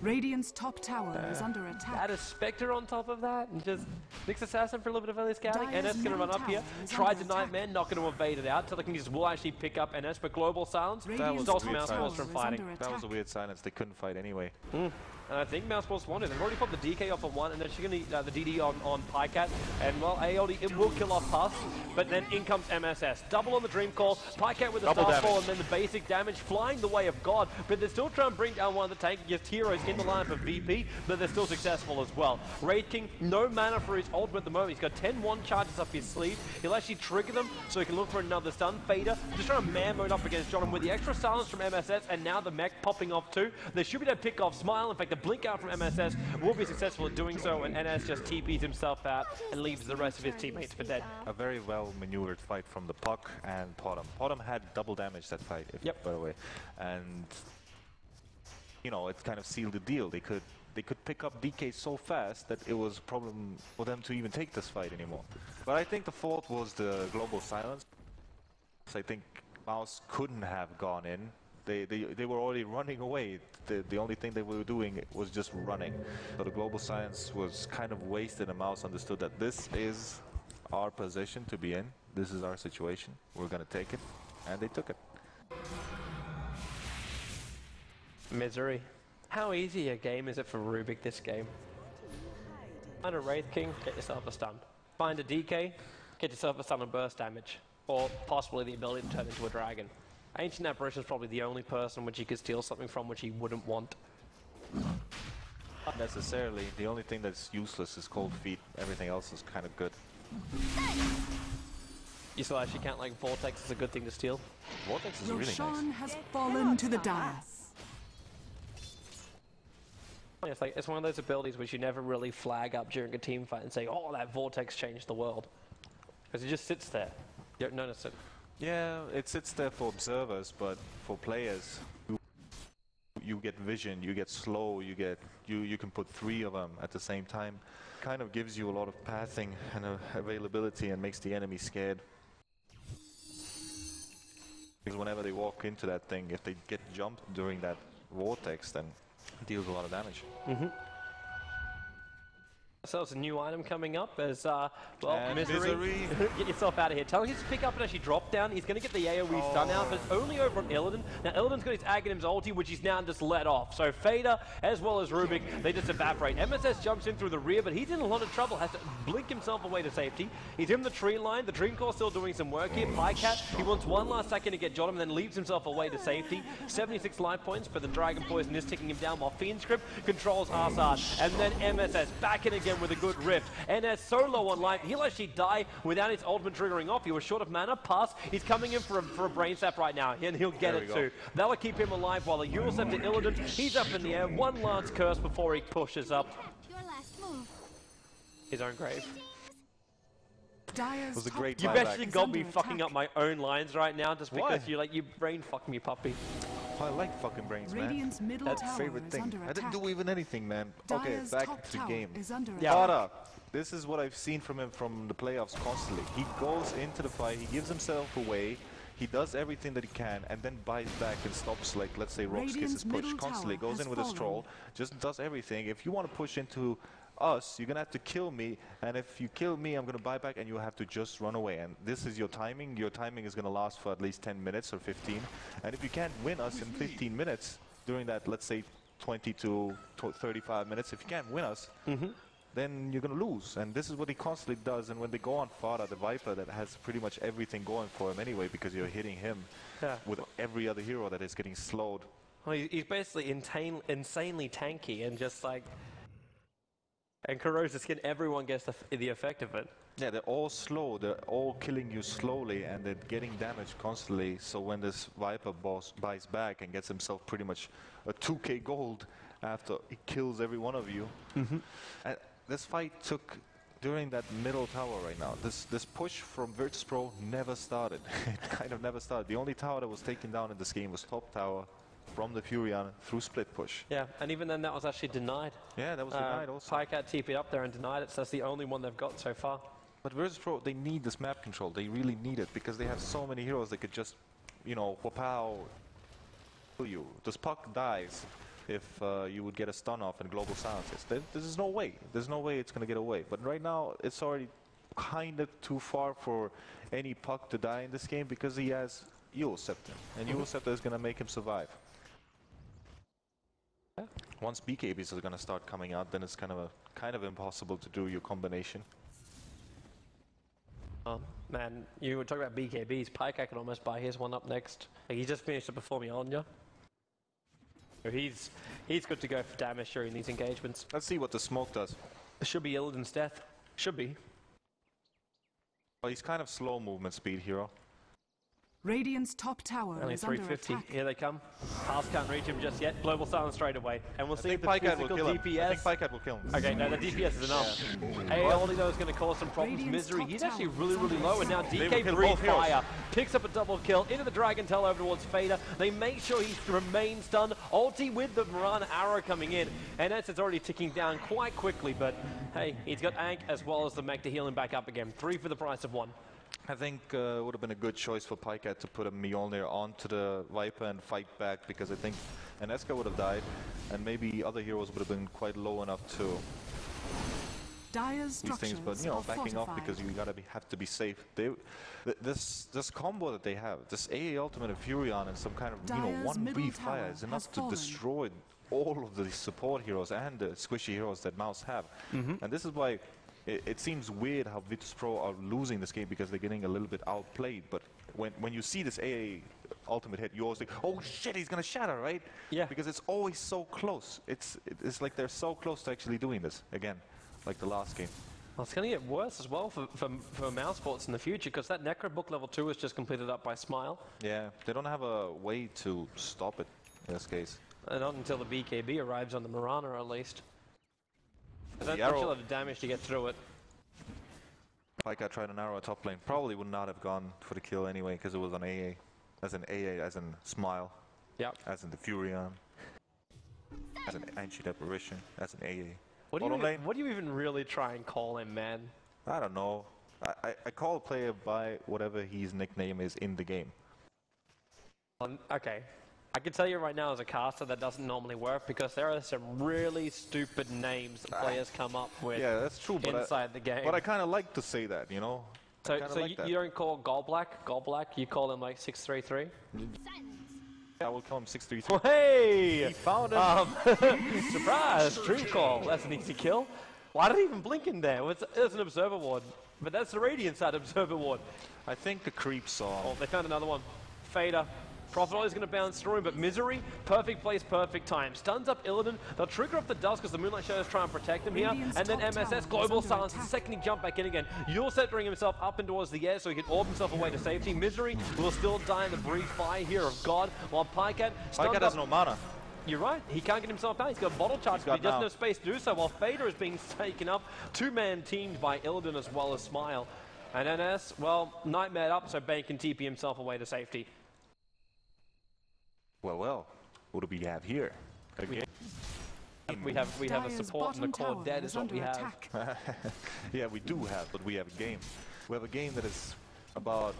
A: Radiant's top tower is under attack.
C: Add a Spectre on top of that, and just mix Assassin for a little bit of early scouting.
A: Dire's
C: NS going to run up here.
A: middle
C: Tried
A: tower
C: to
A: is
C: Nightmare, not going to evade it out. Telekinesis will actually pick up NS, but Global Silence
A: Radiant's
C: stops
A: top
C: Mousesports
A: tower
C: from
A: is
C: fighting.
A: under
D: That was a
A: attack.
D: weird silence. They couldn't fight anyway.
C: And I think Mousesports wanted. They've already put the DK off on one, and then she's going to the DD on Pycat. And well, AOD, it will kill off Puss, but then in comes MSS. Double on the Dream Call, Pycat with the Starfall, and then the basic damage flying the way of God. But they're still trying to bring down one of the tankiest heroes in the line for VP, but they're still successful as well. Raid King, no mana for his ultimate at the moment. He's got 10-1 charges up his sleeve. He'll actually trigger them so he can look for another stun. Fader just trying to man mode up against John, and with the extra silence from MSS and now the mech popping off too, they should be able to pick off Smile. In fact, the blink out from MSS will be successful at doing so, and NS just TPs himself out and leaves the rest of his teammates for dead.
D: A very well maneuvered fight from the Puck and Potom. Potom had double damage that fight, by the way. And, you know, it kind of sealed the deal. They could pick up DK so fast that it was a problem for them to even take this fight anymore. But I think the fault was the global silence. So I think Mouse couldn't have gone in. They were already running away. The only thing they were doing was just running. So the global silence was kind of wasted, and Mouse understood that this is our position to be in. This is our situation. We're going to take it. And they took it.
C: Misery. How easy a game is it for Rubik this game? Find a Wraith King, get yourself a stun. Find a DK, get yourself a stun and burst damage. Or possibly the ability to turn into a dragon. Ancient Apparition is probably the only person which he could steal something from which he wouldn't want.
D: Not necessarily. The only thing that's useless is Cold Feet. Everything else is kind of good.
C: You still actually count like Vortex as a good thing to steal?
D: Vortex is really
A: Roshan
D: nice.
A: has fallen to the Dire.
C: It's one of those abilities which you never really flag up during a team fight and say, oh, that Vortex changed the world. Because it just sits there. You don't notice it.
D: Yeah, it sits there for observers, but for players, you get vision, you get slow, you can put 3 of them at the same time. Kind of gives you a lot of pathing and availability and makes the enemy scared. Because whenever they walk into that thing, if they get jumped during that Vortex, then deals a lot of damage.
C: So it's a new item coming up as,
D: And Misery.
C: Get yourself out of here. Tell him to pick up and actually drop down. He's going to get the AoE stun out, but it's only over on Illidan. Now, Illidan's got his Aghanim's ulti, which he's now just let off. So Fader, as well as Rubik, they just evaporate. MSS jumps in through the rear, but he's in a lot of trouble. Has to blink himself away to safety. He's in the tree line. The Dream Core's still doing some work here. Pycat, he wants one last second to get Jottam, and then leaves himself away to safety. 76 life points, but the Dragon Poison is ticking him down, while Fiend Script controls Arsad. And then MSS back in again with a good rift. NS so low on life, he'll actually die without his ultimate triggering off. He was short of mana, pass. He's coming in for a brain sap right now, and he'll get it too. That'll keep him alive, while the Eurosep to Illidan, he's up in the air. One last curse before he pushes up
E: Your last move.
C: his own grave.
A: Dyer's
D: was a
A: top
D: great
C: You've
A: tower
C: actually
A: is
C: got
A: under
C: me fucking
A: attack.
C: up my own lines right now just because
D: Why?
C: you brain fucked me, puppy.
D: I like fucking brains, man.
A: Radiant's middle
D: That's
A: tower
D: favorite
A: is
D: thing.
A: under
D: I didn't
A: attack.
D: do even anything, man. Okay,
A: Dyer's
D: back
A: top
D: to the
A: tower
D: game.
A: is under
C: Yeah.
A: attack.
D: Pada, this is what I've seen from him from the playoffs constantly. He goes into the fight, he gives himself away, he does everything that he can, and then buys back and stops, like, let's say, Rock's
A: Radiant's
D: Kiss's push
A: middle
D: constantly.
A: tower
D: Goes
A: has
D: in with his
A: fallen.
D: troll, just does everything. If you want to push into us, you're going to have to kill me, and if you kill me, I'm going to buy back, and you have to just run away. And this is your timing. Your timing is going to last for at least 10 minutes or 15. And if you can't win us in 15 minutes during that, let's say, 20 to 35 minutes, if you can't win us, then you're going to lose. And this is what he constantly does. And when they go on Fada, the Viper, that has pretty much everything going for him anyway, because you're hitting him with every other hero that is getting slowed.
C: Well, he's basically insanely tanky and just like... And corrosive skin, everyone gets the effect of it.
D: Yeah, they're all slow. They're all killing you slowly, and they're getting damage constantly. So when this Viper boss buys back and gets himself pretty much a 2k gold after he kills every one of you, and this fight took during that middle tower right now. This push from Virtus.pro never started. It kind of never started. The only tower that was taken down in this game was top tower from the Furion through split push.
C: Yeah, and even then that was actually denied.
D: Yeah, that was denied also.
C: Pycat TP'd up there and denied it, so that's the only one they've got so far.
D: But Virtus.pro, they need this map control. They really need it because they have so many heroes that could just, you know, wapow, kill you. This puck dies if you would get a stun off and global silences. There's no way. There's no way it's going to get away. But right now, it's already kind of too far for any puck to die in this game because he has Euroscepter. And Euroscepter is going to make him survive. Once BKBs are going to start coming out, then it's kind of impossible to do your combination.
C: Man, you were talking about BKBs. Pycat can almost buy his one up next. Like, he just finished it before me on you. So he's good to go for damage during these engagements.
D: Let's see what the smoke does.
C: It should be Illidan's death. Should be.
D: Well, he's kind of slow movement speed hero.
A: Radiant's top tower
C: Only
A: is under
C: 350.
A: attack.
C: Here they come. Pass can't reach him just yet. Global silence straight away. And we'll see if the
D: Pycat will
C: physical
D: kill him. I
C: DPS...
D: think Pycat will kill him.
C: Okay, no, the DPS is enough. Aeoldi, though, is going to cause some problems.
A: Radiant's
C: Misery,
A: top
C: he's actually
A: tower
C: really,
A: is
C: really
A: under
C: low, and now
A: attack.
D: They
C: DK
D: will kill
C: Breathe
D: both heroes.
C: Fire picks up a double kill into the Dragon Tail over towards Fader. They make sure he remains stunned. Ulti with the Mirana arrow coming in, and it's already ticking down quite quickly, but hey, he's got Ankh as well as the mech to heal him back up again. 3 for the price of 1.
D: I think it would have been a good choice for Pycat to put a Mjolnir onto the Viper and fight back, because I think Eneska would have died, and maybe other heroes would have been quite low enough to
A: Dyer's
D: these things. But you know,
A: structures are
D: backing off
A: fortified.
D: because you have to be safe. This combo that they have, this AA ultimate and Furion and some kind of
A: Dyer's
D: 1v
A: middle
D: fire
A: tower
D: is
A: has
D: enough to
A: fallen.
D: destroy all of the support heroes and the squishy heroes that Mouse have. And this is why it seems weird how Virtus.pro are losing this game, because they're getting a little bit outplayed. But when you see this AA ultimate hit, you always think, oh shit, he's gonna shatter, right?
C: Yeah.
D: Because it's always so close. It's like they're so close to actually doing this again, like the last game.
C: Well, it's going to get worse as well for Mousesports in the future, because that Necro Book level 2 is just completed up by Smile.
D: Yeah, they don't have a way to stop it in this case.
C: And not until the BKB arrives on the Mirana, at least. I don't
D: The
C: think
D: arrow-
C: she'll have the damage to get through it.
D: Pycat tried an arrow at top lane. Probably would not have gone for the kill anyway, because it was on AA. As in Smile.
C: Yep.
D: As in the Furion. As an Ancient Apparition. As an AA.
C: What
D: Bottom lane?
C: do you even really try and call him, man?
D: I don't know. I call a player by whatever his nickname is in the game.
C: Okay. I can tell you right now as a caster that doesn't normally work because there are some really stupid names that players come up with.
D: Yeah, that's true. But
C: inside the game.
D: But I kind of like to say that, you know.
C: So you don't call Gold Black, you call him like 633?
D: I will call him 633.
C: Hey!
D: He found him.
C: Surprise! True call. That's an easy kill. Why did he even blink in there? It's an Observer Ward. But that's the Radiant side Observer Ward.
D: I think the creep saw.
C: Oh, they found another one. Fader. Prophet is going to bounce through him, but Misery, perfect place, perfect time. Stuns up Illidan. They'll trigger up the Dust because the Moonlight Shadows try and protect him here. And then MSS, Global Silence, the second he jump back in again. Yule centering himself up and towards the air so he can orb himself away to safety. Misery will still die in the brief fire here of God, while Pycat
D: has no mana.
C: You're right, he can't get himself down. He's got bottle charge, but he doesn't have space to do so, while Fader is being taken up. Two-man teamed by Illidan as well as Smile. And NS, well, Nightmare up, so Bane can TP himself away to safety.
D: Well, what do we have here? Again?
C: We have a support in the core dead is what we have.
D: Yeah, we do have, but we have a game. We have a game that is about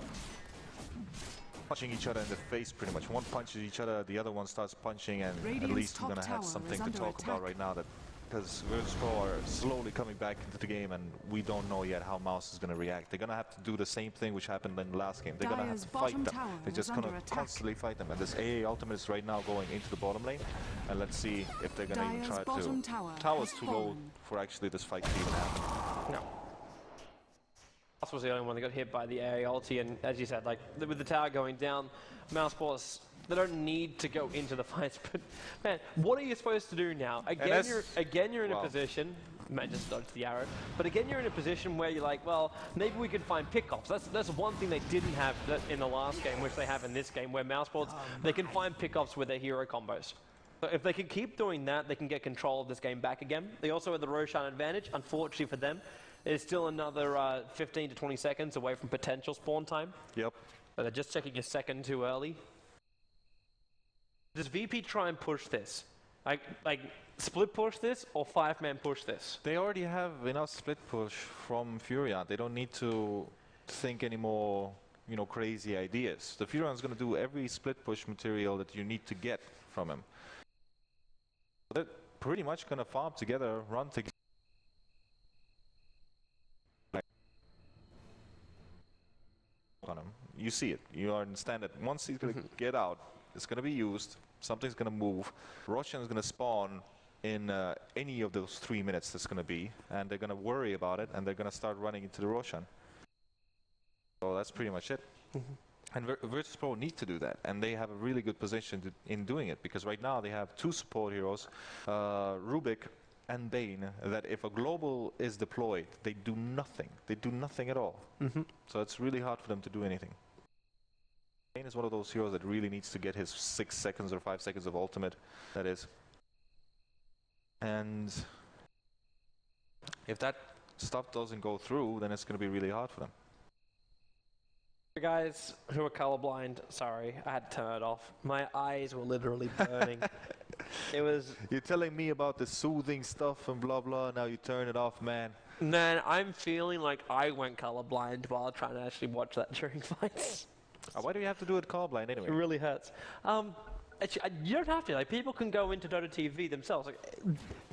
D: punching each other in the face pretty much. One punches each other, the other one starts punching, and at least we're gonna have something to talk about right now, that because Virtus.pro are slowly coming back into the game, and we don't know yet how Mouse is going to react. They're going to have to do the same thing which happened in the last game. They're going to have to fight them. They're just going to constantly fight them. And this AA ultimate is right now going into the bottom lane. And let's see if they're going to even try to... Tower's too low for actually this fight to even happen.
C: No. Mouse was the only one that got hit by the AA ulti, and as you said, like with the tower going down, Mousesports, they don't need to go into the fights, but man, what are you supposed to do now? Again, you're in a position, man, just dodge the arrow, but again, you're in a position where you're like, well, maybe we could find pickoffs. That's one thing they didn't have in the last game, which they have in this game, where Mousesports, they can find pickoffs with their hero combos. So if they can keep doing that, they can get control of this game back again. They also have the Roshan advantage. Unfortunately for them, it's still another 15 to 20 seconds away from potential spawn time.
D: Yep.
C: But they're just checking a second too early. Does VP try and push this? Like split push this or 5-man push this?
D: They already have enough split push from Furion. They don't need to think any more, you know, crazy ideas. The Furion's going to do every split push material that you need to get from him. They're pretty much going to farm together, run together. On him. You see it. You understand that once he's going to get out, it's going to be used, something's going to move, Roshan is going to spawn in any of those 3 minutes that's going to be, and they're going to worry about it, and they're going to start running into the Roshan. So that's pretty much it. And Virtus.pro need to do that, and they have a really good position in doing it, because right now they have two support heroes, Rubik and Bane, that if a global is deployed, they do nothing. They do nothing at all. So it's really hard for them to do anything. Bane is one of those heroes that really needs to get his 6 seconds or 5 seconds of ultimate, that is. And if that stuff doesn't go through, then it's going to be really hard for them.
C: For guys who are colorblind, sorry, I had to turn it off. My eyes were literally burning. It was...
D: You're telling me about the soothing stuff and blah blah, now you turn it off, man.
C: Man, I'm feeling like I went colorblind while trying to actually watch that during fights.
D: Why do you have to do it colorblind anyway?
C: It really hurts. Actually, you don't have to. Like, people can go into Dota TV themselves. Like,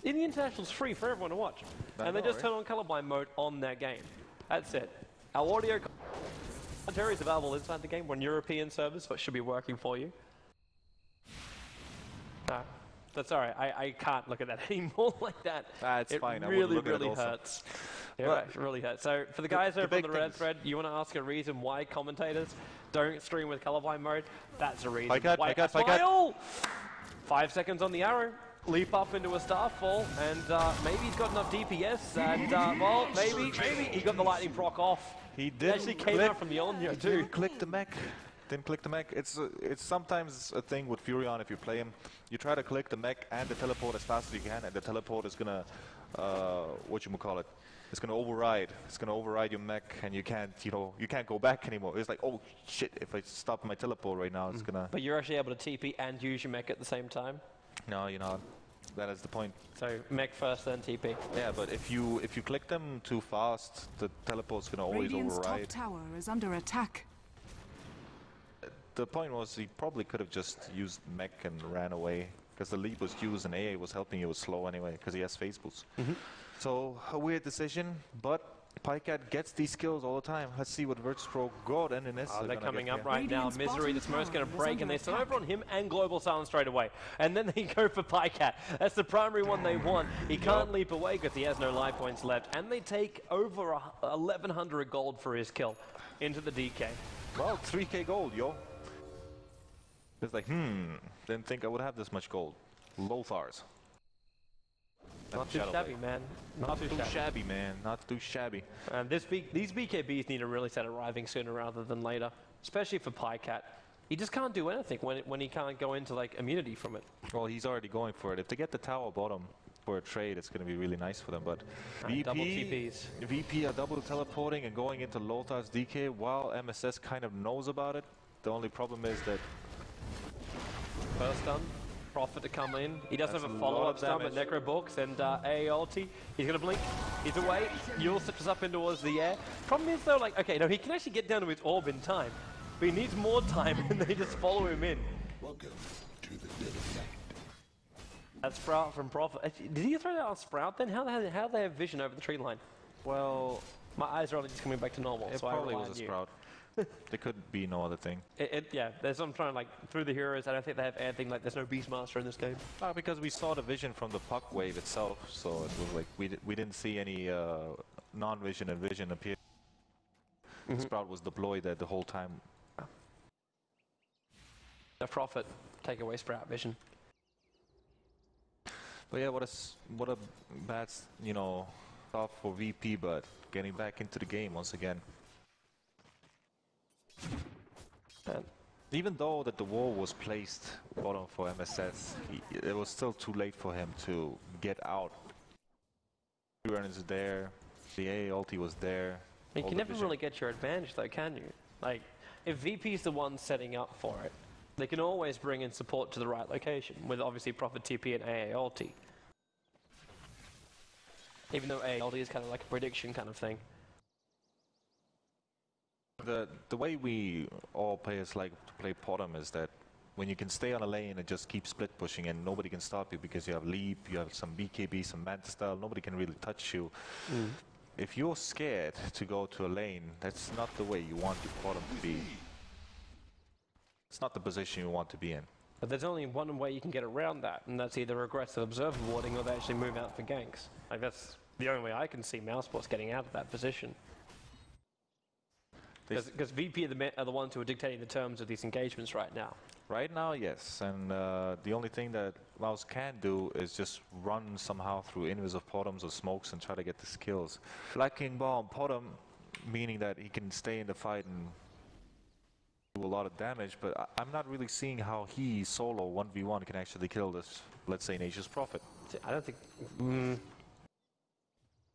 C: Indie International's free for everyone to watch. And they just turn on colorblind mode on their game. That's it. Our audio commentary is available inside the game. We're on European servers, so it should be working for you. No, that's all right. I can't look at that anymore like that.
D: It's fine.
C: It really hurts. Yeah, it really hurts. So for the guys over on the Red thread, you want to ask a reason why commentators don't stream with colorblind mode? That's a reason.
D: I got.
C: 5 seconds on the arrow. Leap up into a starfall, and maybe he's got enough DPS, and well, maybe he got the lightning proc off.
D: He did.
C: Actually came out from the Anya too.
D: Didn't click the mech. Didn't click the mech. It's sometimes a thing with Furion. If you play him, you try to click the mech and the teleport as fast as you can, and the teleport is gonna whatchamacallit, it's gonna override. It's gonna override your mech, and you can't go back anymore. It's like, oh shit! If I stop my teleport right now, it's gonna.
C: But you're actually able to TP and use your mech at the same time.
D: No, you're not. That is the point.
C: So mech first, then TP.
D: Yeah, but if you click them too fast, the teleport's gonna always override.
A: Radiant's top tower is under attack.
D: the point was he probably could have just used mech and ran away, because the leap was used and AA was helping you with slow anyway, because he has phase boost. So a weird decision, but Pycat gets these kills all the time. Let's see what Virtus.pro, God and Ines
C: they're coming up
D: here.
C: right now. Misery, the smoke's going to break, and they start over on him and Global Silence straight away. And then they go for Pycat. That's the primary one they want. He can't leap away because he has no life points left. And they take over 1,100 gold for his kill into the DK.
D: Well, 3k gold, yo. It's like, didn't think I would have this much gold. Lothars.
C: Not too shabby, man.
D: Not too shabby, man. Not too shabby.
C: And these BKBs need to really start arriving sooner rather than later, especially for Pycat. He just can't do anything when he can't go into like immunity from it.
D: Well, he's already going for it. If they get the tower bottom for a trade, it's going to be really nice for them. But
C: double TPs.
D: VP are double teleporting and going into Lothar's DK while MSS kind of knows about it. The only problem is that
C: first stun. Prophet to come in. He doesn't have a follow-up stun, but Necro books and AA ulti. He's going to blink. He's away. Yule slips up in towards the air. Problem is though, like, okay, no, he can actually get down to his orb in time, but he needs more time, and they just follow him in.
B: Welcome to the dead of night.
C: That's Sprout from Prophet. Did he throw that on Sprout then? How do they have vision over the tree line?
D: well,
C: My eyes are only just coming back to normal.
D: it
C: so
D: probably
C: I
D: was a Sprout. There could be no other thing.
C: Yeah, there's some trying like through the heroes. I don't think they have anything like. There's no Beastmaster in this game.
D: Because we saw the vision from the puck wave itself, so it was like we didn't see any non-vision and vision appear. Sprout was deployed there the whole time.
C: The Prophet take away Sprout vision.
D: But yeah, what a bad stop for VP, but getting back into the game once again. And even though that the wall was placed bottom for MSS, it was still too late for him to get out. Run is there, the AA ulti was there.
C: You can never really get your advantage though, can you? Like, if VP's the one setting up for it, they can always bring in support to the right location, with obviously Prophet TP and AA ulti. Even though AA ulti is kind of like a prediction kind of thing.
D: The way we all players like to play Potom is that when you can stay on a lane and just keep split pushing and nobody can stop you because you have leap, you have some BKB, some Manta style, nobody can really touch you. If you're scared to go to a lane, that's not the way you want your Potom to be. It's not the position you want to be in.
C: But there's only one way you can get around that, and that's either aggressive observer warding or they actually move out for ganks. Like that's the only way I can see Mousesports getting out of that position. Because VP are the ones who are dictating the terms of these engagements right now.
D: Right now, yes. And the only thing that Mouse can do is just run somehow through invisible Potoms or smokes and try to get the skills. Lacking Bomb Potom, meaning that he can stay in the fight and do a lot of damage, but I'm not really seeing how he, solo 1v1, can actually kill this, let's say, Nature's Prophet.
C: I don't think...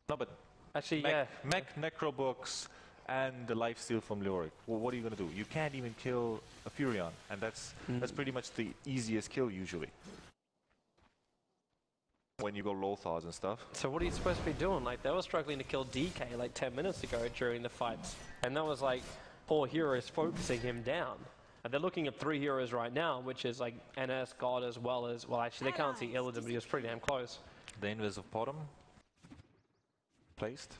D: No, but...
C: Actually, yeah.
D: Mech, Necrobooks, and the lifesteal from Leoric. Well, what are you going to do? You can't even kill a Furion, and that's pretty much the easiest kill usually. When you go Lothars and stuff.
C: So what are you supposed to be doing? Like, they were struggling to kill DK like 10 minutes ago during the fights. And that was like 4 heroes focusing him down. And they're looking at 3 heroes right now, which is like NS, God, as well as... Well, actually, they can't see Illidan, but he was pretty damn close.
D: The Invis of Potom. Placed.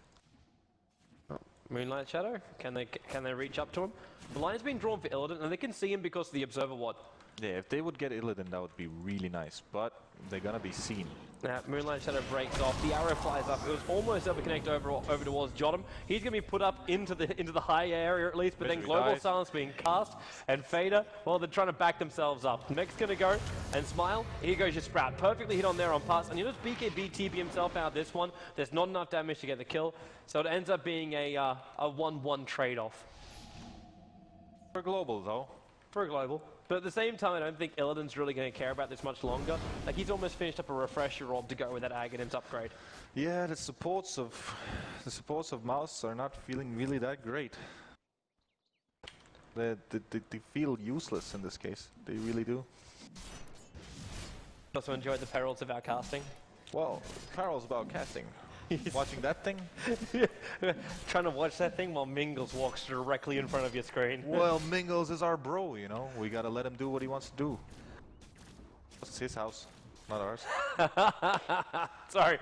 C: Moonlight Shadow, can they reach up to him? The line's been drawn for Illidan, and they can see him because of the Observer Ward.
D: Yeah, if they would get Illidan, that would be really nice, but they're gonna be seen.
C: Now, Moonlight Shadow breaks off, the arrow flies up, it was almost able to connect over towards Jotum. He's gonna be put up into the high area at least, but then Global Silence being cast, and Fader, well, they're trying to back themselves up. Next gonna go, and Smile, here goes your Sprout. Perfectly hit on there on pass, and you notice BKB TP himself out this one. There's not enough damage to get the kill, so it ends up being a 1-1 trade-off.
D: For Global, though.
C: For a Global. But at the same time, I don't think Illidan's really going to care about this much longer. Like, he's almost finished up a refresher orb to go with that Aghanim's upgrade.
D: Yeah, the supports of Mouse are not feeling really that great. They feel useless in this case. They really do.
C: Also enjoyed the perils of our casting.
D: Well, perils about casting. Watching that thing?
C: Trying to watch that thing while Mingles walks directly in front of your screen.
D: Well, Mingles is our bro, you know. We gotta let him do what he wants to do. It's his house, not ours.
C: Sorry.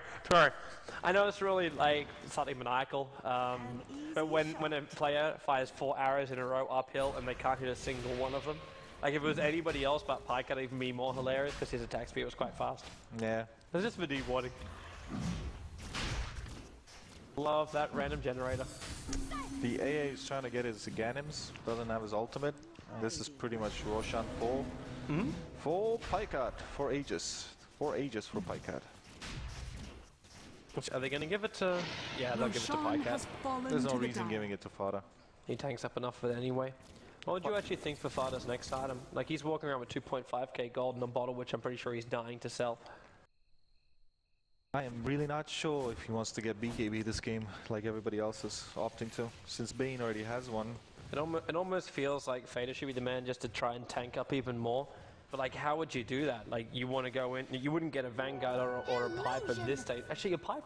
C: I know it's really like slightly maniacal, but when a player fires 4 arrows in a row uphill and they can't hit a single one of them, like if it was anybody else but Pike, it'd even be more hilarious because his attack speed was quite fast.
D: Yeah.
C: It's just for deep-wadding. Love that random generator.
D: The AA is trying to get his Ganims, doesn't have his ultimate. This is pretty much Roshan full. For Pikeat, for Aegis. For Aegis for Pikeat.
C: Are they going to give it to... Yeah, they'll give it to Pikeat.
D: There's no reason giving it to Fada.
C: He tanks up enough for it anyway. What would you actually think for Fada's next item? Like, he's walking around with 2.5k gold in a bottle, which I'm pretty sure he's dying to sell.
D: I am really not sure if he wants to get BKB this game, like everybody else is opting to, since Bane already has one.
C: It almost feels like Fader should be the man just to try and tank up even more. But like, how would you do that? Like, you want to go in, you wouldn't get a Vanguard or a Pipe at this stage. Actually, a Pipe,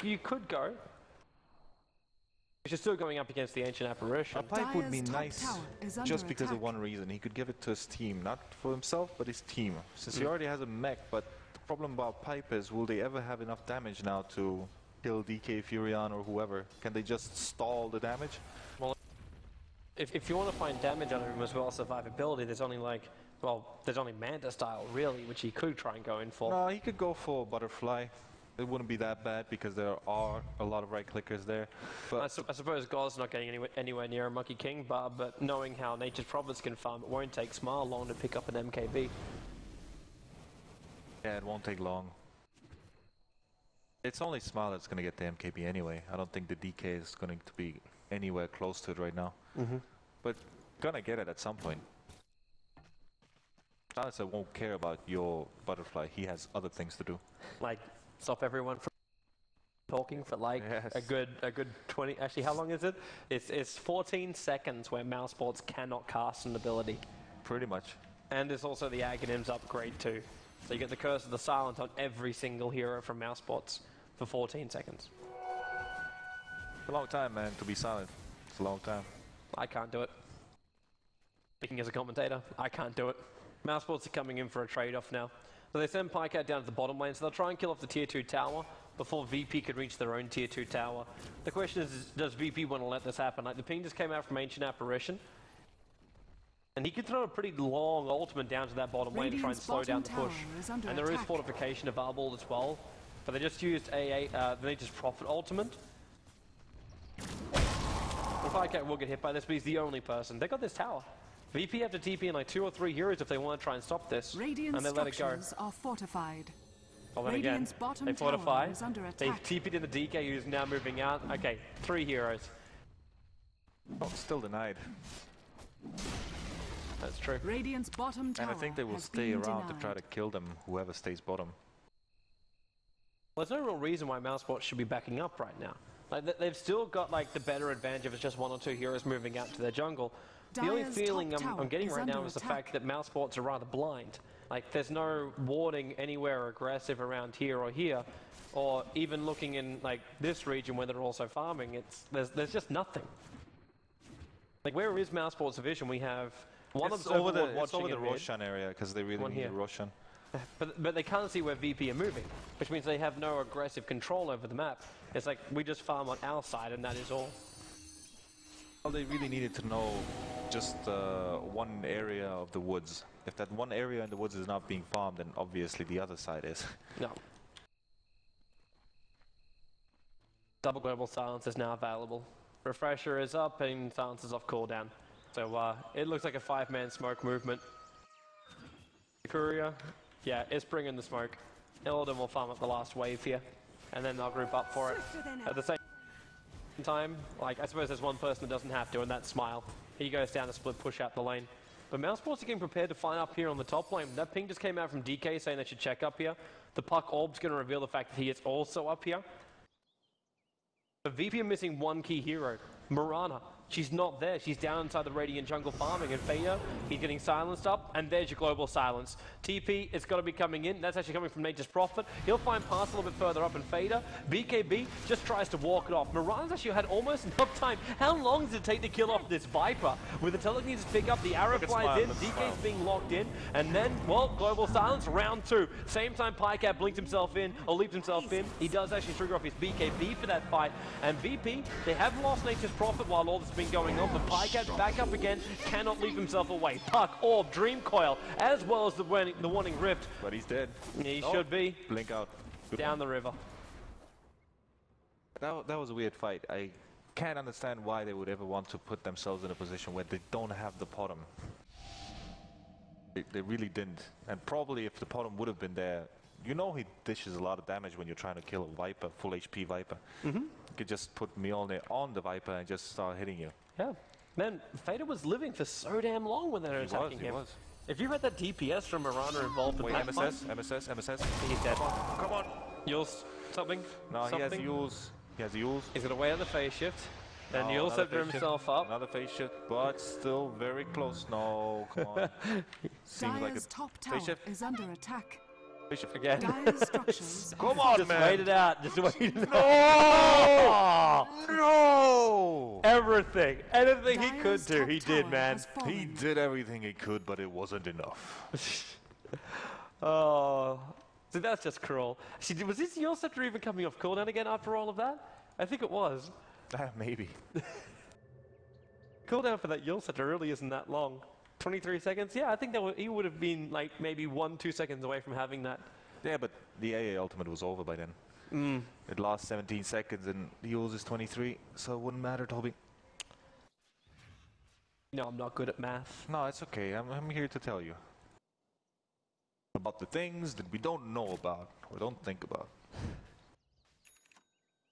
C: you could go. You're still going up against the Ancient Apparition.
D: A Pipe would be nice, just because of one reason. He could give it to his team, not for himself, but his team. Since he already has a mech, but the problem about Pipe is, will they ever have enough damage now to kill DK, Furion, or whoever? Can they just stall the damage?
C: Well, if you want to find damage on him as well as survivability, there's only like, well, there's only Manta style, really, which he could try and go in for.
D: No, he could go for Butterfly. It wouldn't be that bad because there are a lot of right clickers there. But
C: I suppose God's not getting anywhere near a Monkey King bar, but knowing how Nature's Prophets can farm, it won't take Smile long to pick up an MKB.
D: yeah, it won't take long. It's only Smile that's going to get the MKB anyway. I don't think the DK is going to be anywhere close to it right now. But gonna get it at some point. Silencer won't care about your Butterfly. He has other things to do.
C: Like, stop everyone from talking for like a good 20. Actually, how long is it? It's 14 seconds where Mousesports cannot cast an ability.
D: Pretty much.
C: And there's also the Aghanims upgrade too. So you get the Curse of the Silent on every single hero from Mousesports for 14 seconds.
D: It's a long time, man, to be silent. It's a long time.
C: I can't do it. Speaking as a commentator, I can't do it. Mousesports are coming in for a trade-off now. So they send Pikeat down to the bottom lane, so they'll try and kill off the tier 2 tower before VP can reach their own tier 2 tower. The question is, does VP want to let this happen? Like, the ping just came out from Ancient Apparition, and he could throw a pretty long ultimate down to that bottom lane to try and slow down the push. And there is fortification available as well, but they just used Nature's Prophet ultimate. Pikeat will get hit by this, but he's the only person. They got this tower. VP have to TP in like 2 or 3 heroes if they want to try and stop this, and they let it go.
A: Are fortified.
C: Well, then again, they fortify. They've TP'd in the DK, who's now moving out. Okay, 3 heroes.
D: Oh, still denied.
C: That's true.
A: Radiant's bottom tower
D: And I think they will stay around to try to kill them, whoever stays bottom.
C: Well, there's no real reason why Mousesports should be backing up right now. Like, they've still got like the better advantage if it's just 1 or 2 heroes moving out to their jungle. The only feeling I'm getting right now is the fact that Mousesports are rather blind. Like, there's no warding anywhere aggressive around here or here, or even looking in like this region where they're also farming. There's just nothing. Like, where is Mousesports' vision? We have one observer watching
D: over the Roshan area because they really need Roshan.
C: But they can't see where VP are moving, which means they have no aggressive control over the map. It's like, we just farm on our side and that is all.
D: Well, they really needed to know just one area of the woods. If that one area in the woods is not being farmed, then obviously the other side is.
C: No. Double Global Silence is now available. Refresher is up and Silence is off cooldown. So it looks like a 5-man smoke movement. Courier, yeah, it's bringing the smoke. Illidan will farm up the last wave here, and then they'll group up for it. At the same time, like, I suppose there's one person that doesn't have to, and that's Smile. He goes down to split push out the lane. But Mousesports are getting prepared to find up here on the top lane. That ping just came out from DK saying they should check up here. The Puck Orb's going to reveal the fact that he is also up here. The VP are missing one key hero, Mirana. she's not there. She's down inside the Radiant jungle farming, and Fader, he's getting silenced up, and there's your global silence. TP is got to be coming in. That's actually coming from Nature's Prophet. He'll find Pass a little bit further up, and Fader, BKB just tries to walk it off. Miran's actually had almost enough time. How long does it take to kill off this Viper? With the telekinesis pick up, the arrow flies in, DK's being locked in, and then, well, global silence, round 2. Same time Pycat blinks himself in, or leaps himself in. He does actually trigger off his BKB for that fight, and VP, they have lost Nature's Prophet while all this has been going on, but Pycat back up again, cannot leave himself away. Puck, Orb, Dream Coil, as well as the warning Rift.
D: But he's dead.
C: He should be.
D: Blink out.
C: Down the river.
D: That was a weird fight. I can't understand why they would ever want to put themselves in a position where they don't have the bottom. They really didn't. And probably if the bottom would have been there, you know he dishes a lot of damage when you're trying to kill a Viper, full HP Viper. You could just put Mjolnir on the Viper and just start hitting you.
C: Yeah. Man, Fader was living for so damn long when they were attacking him.
D: He was.
C: If you had that DPS from Mirana involved in that fight,
D: MSS.
C: he's dead.
D: Come on.
C: Yules, something?
D: No,
C: something?
D: he has Yules.
C: He's gonna wait on the phase shift. Then
D: No,
C: Yules
D: another
C: set
D: phase
C: himself
D: shift,
C: up.
D: Another phase shift, but still very close. No, come on. Seems like
A: Dire's
D: a
A: top tower
D: phase shift.
A: is under attack.
D: Phase shift
C: Again.
A: Dire's structures.
D: Come on,
C: Just
D: man.
C: wait it out. Just wait it out.
D: Oh! No!
C: Everything. Anything he could
A: Dire's
C: do,
A: top
C: he did,
A: tower
C: man.
A: has fallen.
D: He did everything he could, but it wasn't enough.
C: Oh. See, that's just cruel. See, was this Yules scepter even coming off cooldown again after all of that? I think it was.
D: Maybe.
C: Cooldown for that Yules scepter really isn't that long. 23 seconds? Yeah, I think that he would have been like maybe 1-2 seconds away from having that.
D: Yeah, but the AA ultimate was over by then. It lost 17 seconds and Yules is 23, so it wouldn't matter, Toby.
C: No, I'm not good at math.
D: No, it's okay. I'm here to tell you about the things that we don't know about or don't think about.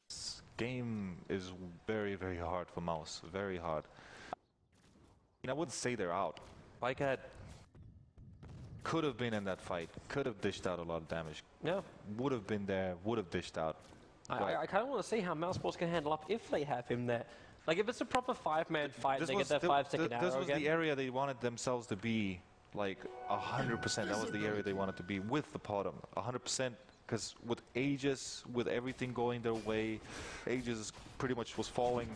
D: This game is very, very hard for Mouse. Very hard. I wouldn't say they're out. Pycat could have been in that fight. Could have dished out a lot of damage.
C: Yeah.
D: Would have been there. Would have dished out.
C: I kind of want to see how Mousesports can handle up if they have him there. Like, if it's a proper 5-man fight, they get that 5-second arrow
D: This was
C: again.
D: the area they wanted themselves to be, like, 100%. That was the area they wanted to be with the bottom. 100%, because with Aegis, with everything going their way, Aegis pretty much was falling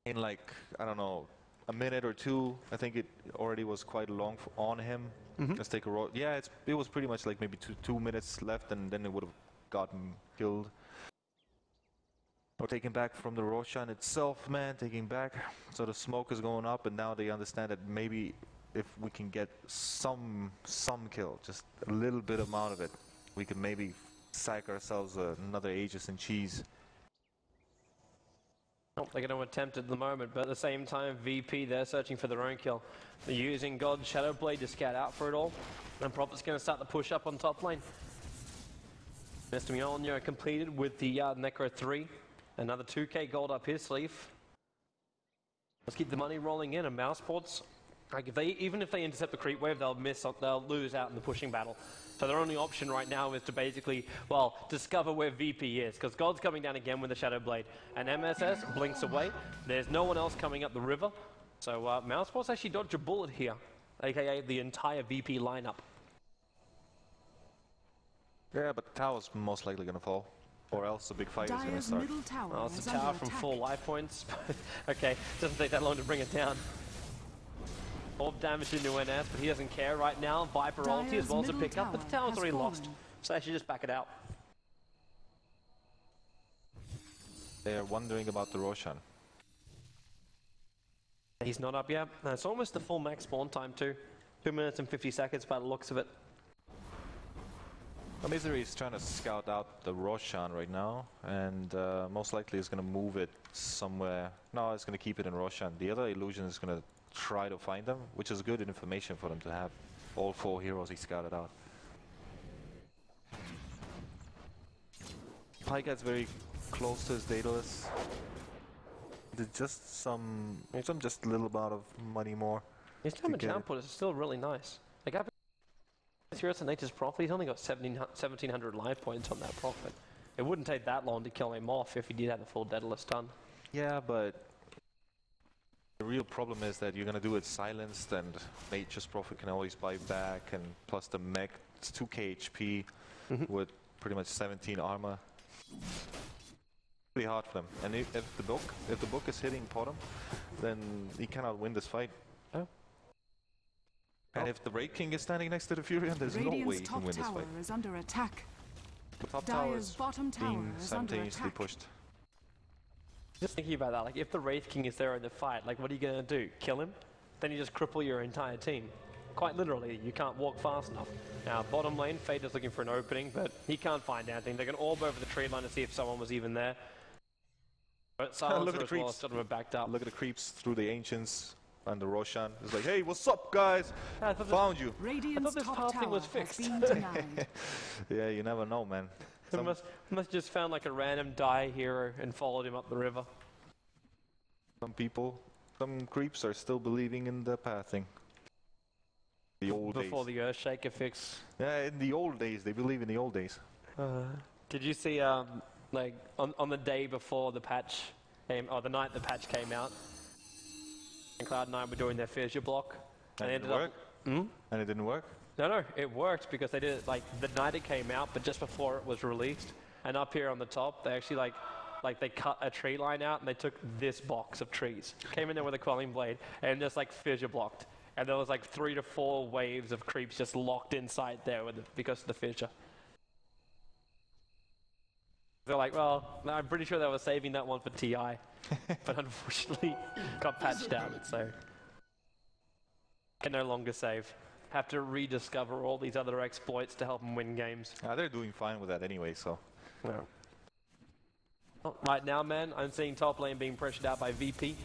D: in, like, I don't know, a minute or two. I think it already was quite long on him. Let's take a roll. Yeah, it was pretty much like maybe two minutes left, and then it would have gotten killed. Or taken back from the Roshan itself, man, taking back. So the smoke is going up, and now they understand that maybe if we can get some kill, just a little bit amount of it, we can maybe sack ourselves another Aegis and cheese.
C: Oh, they're going to attempt it at the moment, but at the same time, VP, they're searching for their own kill. They're using God's Shadowblade to scout out for it all, and Prophet's going to start the push up on top lane. Mr. Mjolnir completed with the Necro 3. Another 2k gold up his sleeve. Let's keep the money rolling in, and Mousesports, like even if they intercept the creep wave, they'll lose out in the pushing battle. So their only option right now is to basically, well, discover where VP is, because God's coming down again with the Shadow Blade, and MSS blinks away. There's no one else coming up the river, so Mousesports actually dodged a bullet here, aka the entire VP lineup.
D: Yeah, but the tower's most likely gonna fall, or else the big fight is gonna
A: Dire's
D: start.
A: middle tower
C: Well, it's
A: is
C: a tower
A: under
C: from
A: attack.
C: 4 life points. Okay, doesn't take that long to bring it down. Orb damage into NS, but he doesn't care right now. Viper ulti as well to
A: middle
C: pick up, but the
A: tower
C: tower's
A: has
C: already
A: fallen.
C: lost. So they should just back it out.
D: They are wondering about the Roshan.
C: He's not up yet. No, it's almost the full max spawn time too. 2 minutes and 50 seconds by the looks of it.
D: Misery is trying to scout out the Roshan right now, and most likely is going to move it somewhere. No, it's going to keep it in Roshan. The other illusion is going to try to find them, which is good information for them to have. All 4 heroes he scouted out. Pycat's very close to his Daedalus. There's just some just a little amount of money more.
C: His damage output is still really nice. Like, I've been through Nature's Prophet, he's only got 1700 life points on that Prophet. It wouldn't take that long to kill him off if he did have the full Daedalus done.
D: Yeah, but real problem is that you're going to do it silenced, and Nature's Prophet can always buy back, and plus the mech, it's 2k HP with pretty much 17 armor. Pretty hard for them. And if the book is hitting bottom, then he cannot win this fight.
C: Oh.
D: And if the Raid King is standing next to the Furion, there's no way he can win this fight.
A: Is under attack.
D: The top tower
A: Dire's
D: is
A: bottom tower
D: being
A: is under
D: simultaneously
A: attack.
D: pushed.
C: Just thinking about that, like if the Wraith King is there in the fight, like what are you going to do? Kill him? Then you just cripple your entire team. Quite literally, you can't walk fast enough. Now, bottom lane, Fate is looking for an opening, but he can't find anything. They're going to orb over the tree line to see if someone was even there. But Silencer
D: Look at the
C: as well,
D: creeps.
C: sort of backed up.
D: Look at the creeps through the Ancients and the Roshan. It's like, hey, what's up, guys?
C: Yeah, I thought
D: Found you.
A: Radiant's
C: this
A: top
C: path thing
A: tower
C: was
A: has
C: fixed.
A: been denied.
D: Yeah, you never know, man.
C: They must just found like a random die hero and followed him up the river.
D: Some people, some creeps are still believing in the pathing. The old
C: Before
D: days.
C: the Earthshaker fix.
D: Yeah, in the old days. They believe in the old days.
C: Did you see, like, on the day before the patch came, or the night the patch came out, and Cloud9 were doing their fissure block, and
D: And
C: they
D: it
C: ended up...
D: worked? And it didn't work?
C: No, it worked because they did it like the night it came out, but just before it was released. And up here on the top, they actually like they cut a tree line out and they took this box of trees, came in there with a quelling blade, and just like fissure blocked. And there was like 3 to 4 waves of creeps just locked inside there because of the fissure. They're like, well, I'm pretty sure they were saving that one for TI, but unfortunately got patched out, so can no longer save. Have to rediscover all these other exploits to help them win games.
D: They're doing fine with that anyway, so.
C: No. Right now, man, I'm seeing top lane being pressured out by VP.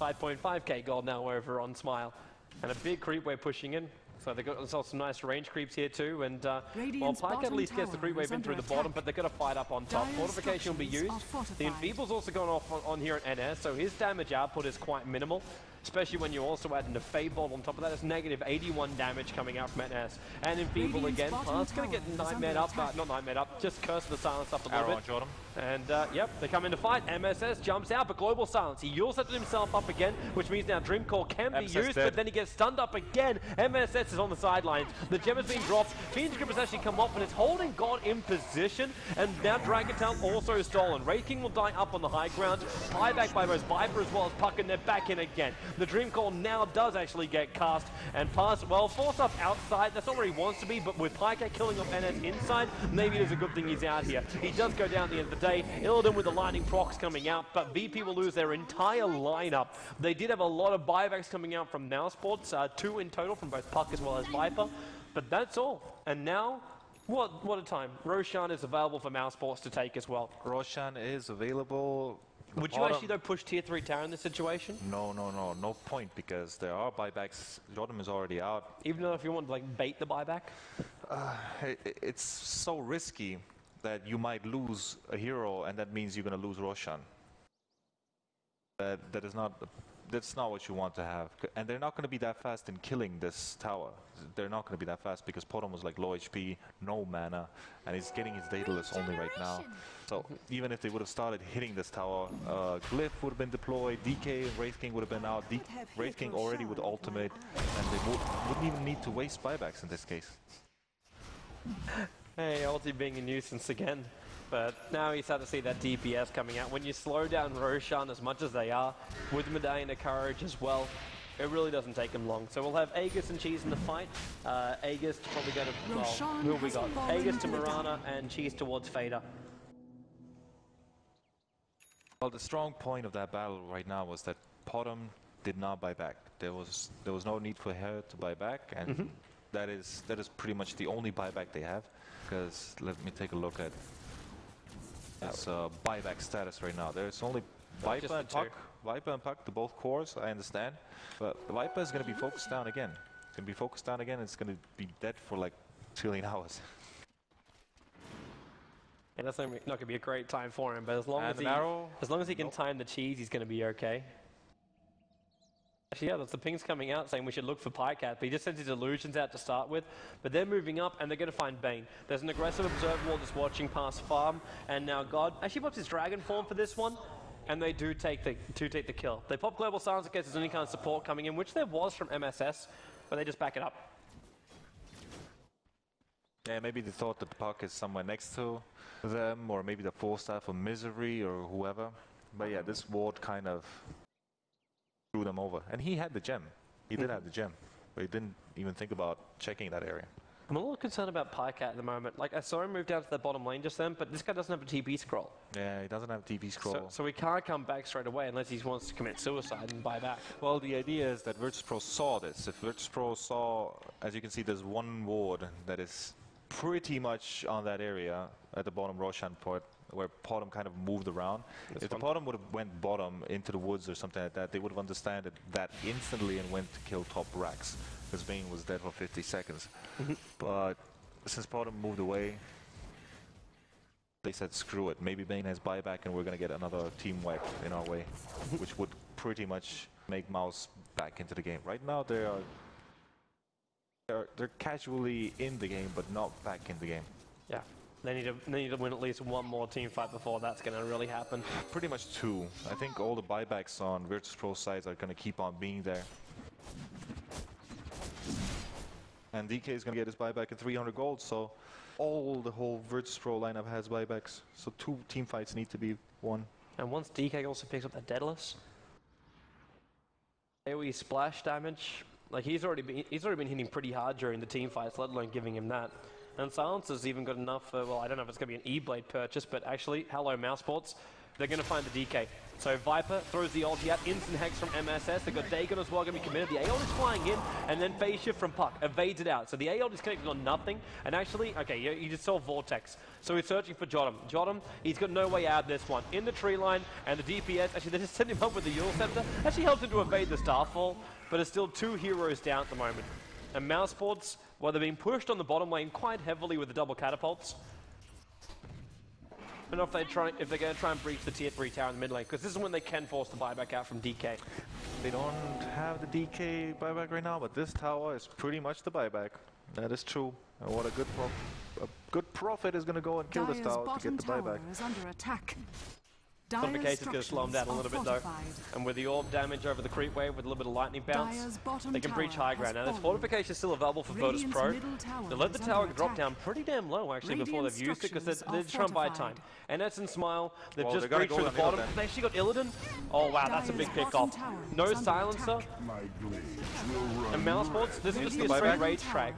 C: 5.5k gold now over on Smile. And a big creep wave pushing in. So they've got themselves some nice range creeps here too. And well,
A: Radiant's
C: Pyke at
A: bottom
C: least gets the
A: tower
C: creep wave
A: is
C: in
A: under
C: through the
A: attack.
C: bottom, but they're going to fight up on top.
A: Dire's
C: Fortification will be
A: structures
C: used.
A: are
C: The
A: fortified.
C: Enfeeble's also going off on here at NS, so his damage output is quite minimal. Especially when you also add in the Fable on top of that, it's negative 81 damage coming out from NS. And Enfeeble
A: Radiant's
C: again,
A: bottom
C: Path's going to
A: tower
C: get
A: is
C: Nightmare
A: under
C: up,
A: attack.
C: not Nightmare up, just Curse of the Silence up a little
D: Arrow
C: bit.
D: on Jordan.
C: And yep, they come in to fight. MSS jumps out, but Global Silence. He yulls himself up again, which means now Dream Core can be
D: MSS
C: used,
D: dead.
C: but then he gets stunned up again. MSS is on the sidelines. The gem has been dropped. Fiend's Grip has actually come off, and it's holding God in position. And now Dragon Tail also stolen. Wraith King will die up on the high ground. Buyback by both Viper as well as Puck, and they're back in again. The Dream Core now does actually get cast, and Pass, well, force up outside. That's not where he wants to be, but with Pyke killing off NS inside, maybe it is a good thing he's out here. He does go down at the end of the day. Illidan with the lightning procs coming out, but VP will lose their entire lineup. They did have a lot of buybacks coming out from Mousesports, 2 in total from both Puck as well as Viper, but that's all. And now, what a time. Roshan is available for Mousesports to take as well.
D: Roshan is available.
C: Would you actually though push tier 3 tower in this situation?
D: No point, because there are buybacks. Jordan is already out.
C: Even though if you want to like bait the buyback?
D: It's so risky that you might lose a hero, and that means you're going to lose Roshan. That's not what you want to have. And they're not going to be that fast in killing this tower. They're not going to be that fast because Potom was like low HP, no mana, and he's getting his Daedalus only right now. So even if they would have started hitting this tower, Glyph would have been deployed, DK and Wraith King would have been out, Wraith King already with ultimate, and they wouldn't even need to waste buybacks in this case.
C: Hey, ulti being a nuisance again. But now you start to see that DPS coming out. When you slow down Roshan as much as they are, with Medallion of Courage as well, it really doesn't take them long. So we'll have Aegis and Cheese in the fight. Aegis probably going to, well,
A: Roshan
C: who have we
A: has
C: got?
A: fallen
C: Aegis to
A: to the
C: Mirana
A: down.
C: and Cheese towards Fader.
D: Well, the strong point of that battle right now was that Potom did not buy back. There was no need for her to buy back, and that is pretty much the only buyback they have. Because let me take a look at its buyback status right now. There's only Viper and Puck, the both cores, I understand. But the Viper is going to be focused down again. It's going to be focused down again. It's going to be dead for like 1 trillion hours.
C: And that's not going to be a great time for him, but as long
D: And
C: as he can time the Cheese, he's going to be okay. Actually, yeah, that's the pings coming out saying we should look for Pycat, but he just sends his illusions out to start with. But they're moving up, and they're going to find Bane. There's an aggressive Observer Wall just watching past farm, and now God actually pops his Dragon form for this one. and they do take the kill. They pop Global Silence in case there's any kind of support coming in, which there was from MSS, but they just back it up.
D: Yeah, maybe they thought that the puck is somewhere next to them, or maybe the 4-star for Misery or whoever. But yeah, this ward kind of threw them over. And he had the gem. He did have the gem, but he didn't even think about checking that area.
C: I'm a little concerned about Pycat at the moment. Like, I saw him move down to the bottom lane just then, but this guy doesn't have a TP scroll.
D: Yeah, he doesn't have a TP scroll.
C: So he can't come back straight away unless he wants to commit suicide and buy back.
D: Well, the idea is that Virtus.pro saw this. If Virtus.pro saw, as you can see, there's one ward that is pretty much on that area at the bottom Roshan port, where bottom kind of moved around. If the bottom would have went bottom into the woods or something like that, they would have understood that instantly and went to kill top racks, because Vayne was dead for 50 seconds. But since bottom moved away, they said screw it. Maybe Vayne has buyback and we're going to get another team wipe in our way, which would pretty much make Mouse back into the game. Right now they're casually in the game, but not back in the game.
C: Yeah. They need to win at least one more team fight before that's going to really happen.
D: Pretty much 2. I think all the buybacks on Virtus.pro sides are going to keep on being there. And DK is going to get his buyback at 300 gold, so the whole Virtus.pro lineup has buybacks. So 2 team fights need to be won.
C: And once DK also picks up that Daedalus, AoE splash damage, like he's already been hitting pretty hard during the team fights, let alone giving him that. And Silencer's even got enough for, well, I don't know if it's going to be an E-Blade purchase, but actually, hello Mousesports, they're going to find the DK. So Viper throws the ulti out, instant hex from MSS, they've got Dagon as well going to be committed, the AOL is flying in, and then phase shift from Puck, evades it out. So the AOL is connected on nothing, and actually, okay, you just saw Vortex. So he's searching for Jottam. Jottam, he's got no way out of this one. In the tree line, and the DPS, actually they just sent him up with the Yule Scepter, actually helps him to evade the Starfall, but it's still 2 heroes down at the moment. And Mousesports, well, they're being pushed on the bottom lane quite heavily with the double catapults. I don't know if they're going to try and breach the tier 3 tower in the mid lane, because this is when they can force the buyback out from DK.
D: They don't have the DK buyback right now, but this tower is pretty much the buyback. That is true. And what a good profit is going to go and kill this tower to get the buyback.
A: Is under attack.
C: Fortification's going to slow them down a little bit though. And with the orb damage over the creep wave with a little bit of lightning bounce, they can breach high ground. Now this Fortification is still available for Virtus.pro. They let the tower drop down pretty damn low actually before they've used it, because they're trying to buy time. And NS and Smile, they've just breached through the bottom. They actually got Illidan. Oh wow, that's a big pick off. No silencer. And Mousesports, this is just a straight raid track.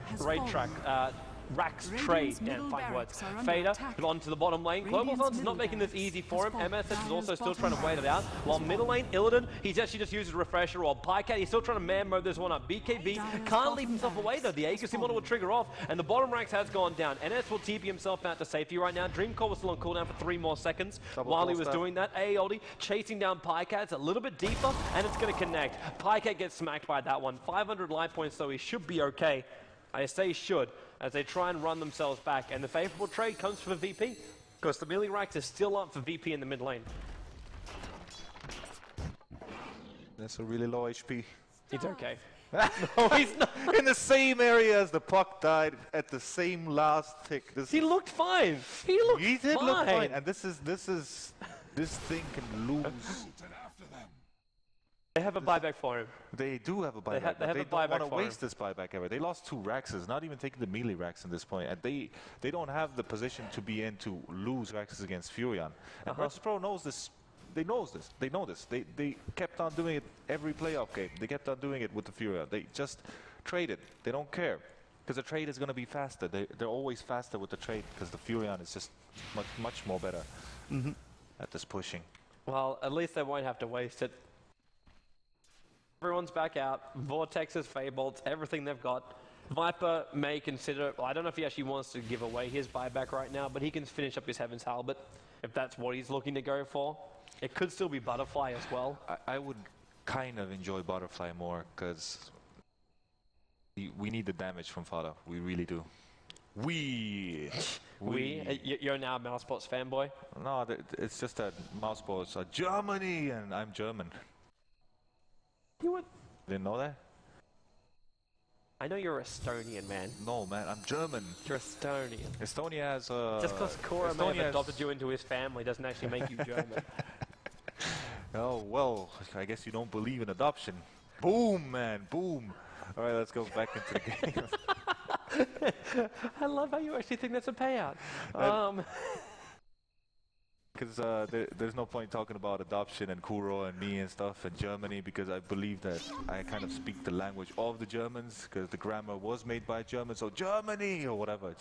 C: Rax trade, and fine words. Fader onto the bottom lane. Global Sun's not making this easy for him. MSS is also still trying to wait it out. While middle lane, Illidan, he's actually just used a refresher. While Pycat, he's still trying to man mode this one up. BKB can't leave himself away though. The Aegis model will trigger off, and the bottom ranks has gone down. NS will TP himself out to safety right now. Dreamcore was still on cooldown for 3 more seconds. While he was doing that, Aeoldi chasing down Pycat. It's a little bit deeper, and it's going to connect. Pycat gets smacked by that one. 500 life points, so he should be okay. I say should, as they try and run themselves back. And the favorable trade comes for VP, because the melee Rax is still up for VP in the mid lane.
D: That's a really low HP.
C: He's okay.
D: No, he's not. In the same area as the puck died at the same last tick.
C: He looked fine. He did
D: look fine. And this thing can lose.
C: They have a buyback for him.
D: They do have a buyback. They don't want to waste this buyback ever. They lost 2 Raxes, not even taking the melee Rax at this point, and they don't have the position to be in to lose Raxes against Furion. And Virtus.pro knows this. They know this. They kept on doing it every playoff game. They kept on doing it with the Furion. They just traded. They don't care, because the trade is going to be faster. They're always faster with the trade, because the Furion is just much more better at this pushing.
C: Well, at least they won't have to waste it. Everyone's back out. Vortexes, Fabolts, everything they've got. Viper may consider, well, I don't know if he actually wants to give away his buyback right now, but he can finish up his Heaven's Halberd if that's what he's looking to go for. It could still be Butterfly as well.
D: I would kind of enjoy Butterfly more, because we need the damage from Fada. We really do.
C: You're now a Mousesports fanboy?
D: No, it's just that Mousesports are Germany, and I'm German.
C: You would?
D: Didn't know that?
C: I know you're Estonian, man.
D: No, man, I'm German.
C: You're Estonian.
D: Estonia has
C: just because Cora may have adopted you into his family doesn't actually make you German.
D: Oh, well, I guess you don't believe in adoption. Boom, man, boom. All right, let's go back into the game.
C: I love how you actually think that's a payout.
D: Because there's no point talking about adoption and Kuro and me and stuff and Germany, because I believe that I kind of speak the language of the Germans, because the grammar was made by Germans, so Germany or whatever.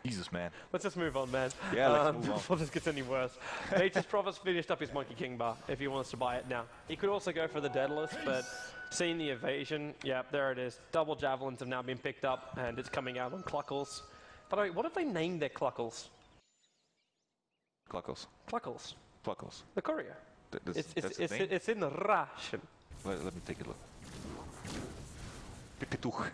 D: Jesus, man.
C: Let's just move on, man.
D: Yeah, let's move on.
C: Before this gets any worse. Virtus.pro's finished up his Monkey King bar if he wants to buy it now. He could also go for the Daedalus, but seeing the evasion, yeah, there it is. Double javelins have now been picked up, and it's coming out on Cluckles. By the way, what have they named their Cluckles?
D: Cluckles.
C: Cluckles.
D: Cluckles.
C: The courier.
D: It's
C: in the Russian.
D: Let me take a look. Petuch.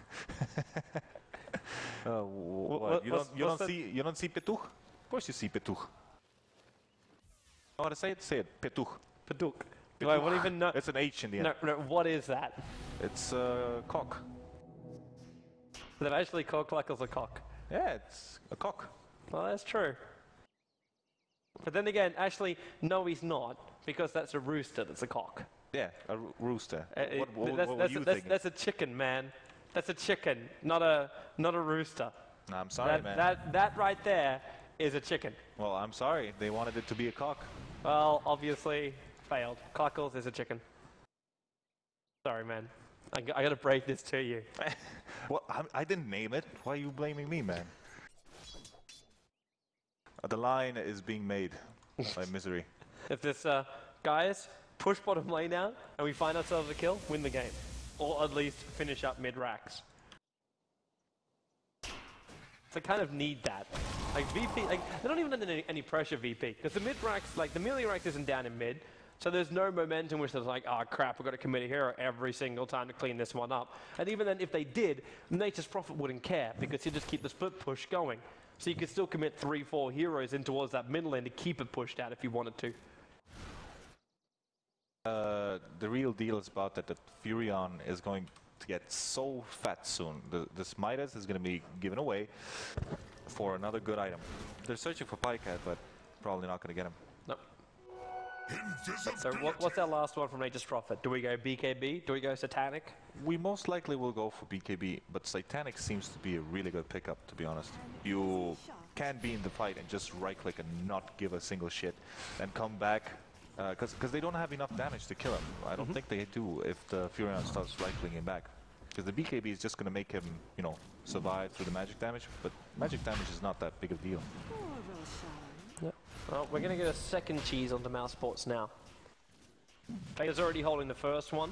D: What? You don't see Petuch? Of course you see Petuch. Know how to say it? Say it. Petuch.
C: Petuch. Do I won't even know?
D: It's an H in the end.
C: No, what is that?
D: It's cock.
C: They've actually called Cluckles a cock.
D: Yeah, it's a cock.
C: Well, that's true. But then again, actually, no, he's not, because that's a rooster that's a cock.
D: Yeah, a rooster. What were you thinking?
C: That's a chicken, man. That's a chicken, not a rooster.
D: No, I'm sorry, man.
C: That right there is a chicken.
D: Well, I'm sorry. They wanted it to be a cock.
C: Well, obviously, failed. Cluckles is a chicken. Sorry, man. I gotta break this to you.
D: Well, I didn't name it. Why are you blaming me, man? The line is being made by Misery.
C: If this, guys, push bottom lane out and we find ourselves a kill, win the game. Or at least finish up mid-racks. So kind of need that. Like VP, like they don't even under any pressure VP. Because the mid-racks, like the melee racks isn't down in mid. So there's no momentum which is like, oh crap, we've got to commit a hero every single time to clean this one up. And even then, if they did, Nature's Prophet wouldn't care because he'd just keep the split push going. So you could still commit 3-4 heroes in towards that middle lane to keep it pushed out if you wanted to.
D: The real deal is about that the Furion is going to get so fat soon. This Midas is going to be given away for another good item. They're searching for Pycat, but probably not going to get him.
C: No. So what's our last one from Nature's Prophet? Do we go BKB? Do we go Satanic?
D: We most likely will go for BKB, but Satanic seems to be a really good pickup, to be honest. You can be in the fight and just right-click and not give a single shit, and come back, because they don't have enough damage to kill him. I don't think they do if the Furion starts right-clicking back. Because the BKB is just going to make him, you know, survive through the magic damage, but magic damage is not that big of a deal.
C: Yep. Well, we're going to get a second cheese onto Mousesports now. Vader's already holding the first one.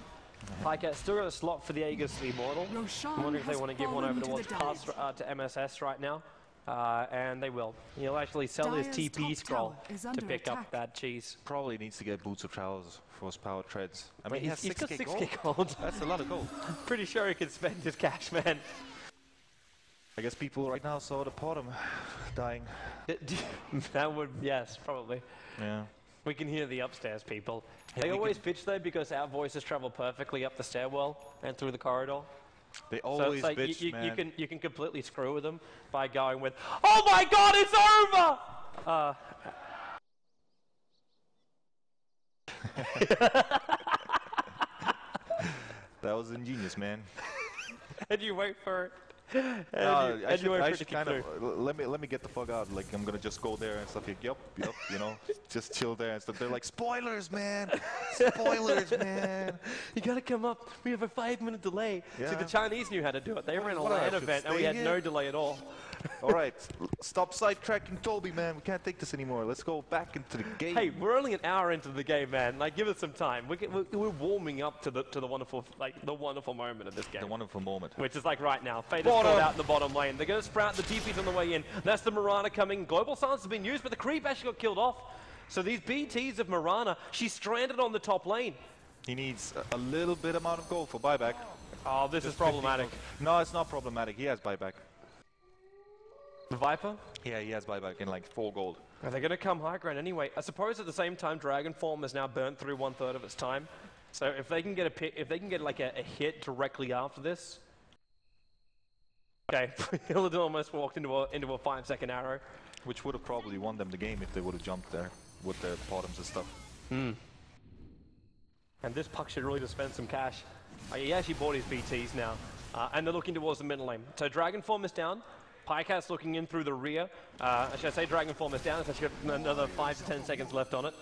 C: Pycat still got a slot for the Aegis Immortal. I'm wondering if they want to give one over towards to MSS right now. And they will. He'll actually sell his TP scroll to pick up that cheese.
D: Probably needs to get Boots of Travels for his power treads. I mean,
C: he's got 6k
D: gold.
C: gold.
D: That's a lot of gold.
C: Pretty sure he can spend his cash, man.
D: I guess people right now saw the bottom dying.
C: That would, yes, probably.
D: Yeah.
C: We can hear the upstairs people. They always bitch though because our voices travel perfectly up the stairwell and through the corridor.
D: They always
C: so
D: bitch, man.
C: You can completely screw with them by going with, "Oh my God, it's over!"
D: That was ingenious, man.
C: And you wait for it.
D: I should kind of let me get the fuck out. Like I'm gonna just go there and stuff. Like, yup, you know, just chill there and stuff. They're like, spoilers, man, spoilers, man.
C: You gotta come up. We have a 5-minute delay.
D: Yeah.
C: See, the Chinese knew how to do it. They ran a LAN event and we had no delay at all.
D: All right, stop sidetracking Toby, man. We can't take this anymore. Let's go back into the game.
C: Hey, we're only an hour into the game, man. Like, give us some time. We're warming up to the wonderful, like, the wonderful moment of this game.
D: The wonderful moment.
C: Which is like right now. Fate is caught out in the bottom lane. They're going to sprout the TPs on the way in. That's the Mirana coming. Global Silence has been used, but the creep actually got killed off. So these BTs of Mirana, she's stranded on the top lane.
D: He needs a little bit amount of gold for buyback.
C: Oh, this is problematic.
D: No, it's not problematic. He has buyback.
C: The Viper?
D: Yeah, he has buyback in like 4 gold.
C: Are they going to come high ground anyway? I suppose at the same time, Dragon Form has now burnt through 1/3 of its time. So if they can get like a hit directly after this. Okay, Illidan almost walked into a 5-second arrow.
D: Which would have probably won them the game if they would have jumped there with their bottoms and stuff.
C: And this puck should really dispense some cash. He actually bought his BTs now. And they're looking towards the middle lane. So Dragon Form is down. Pycat's looking in through the rear. Should I say Dragon Form is down? It's actually got another 5 to 10 seconds left on it.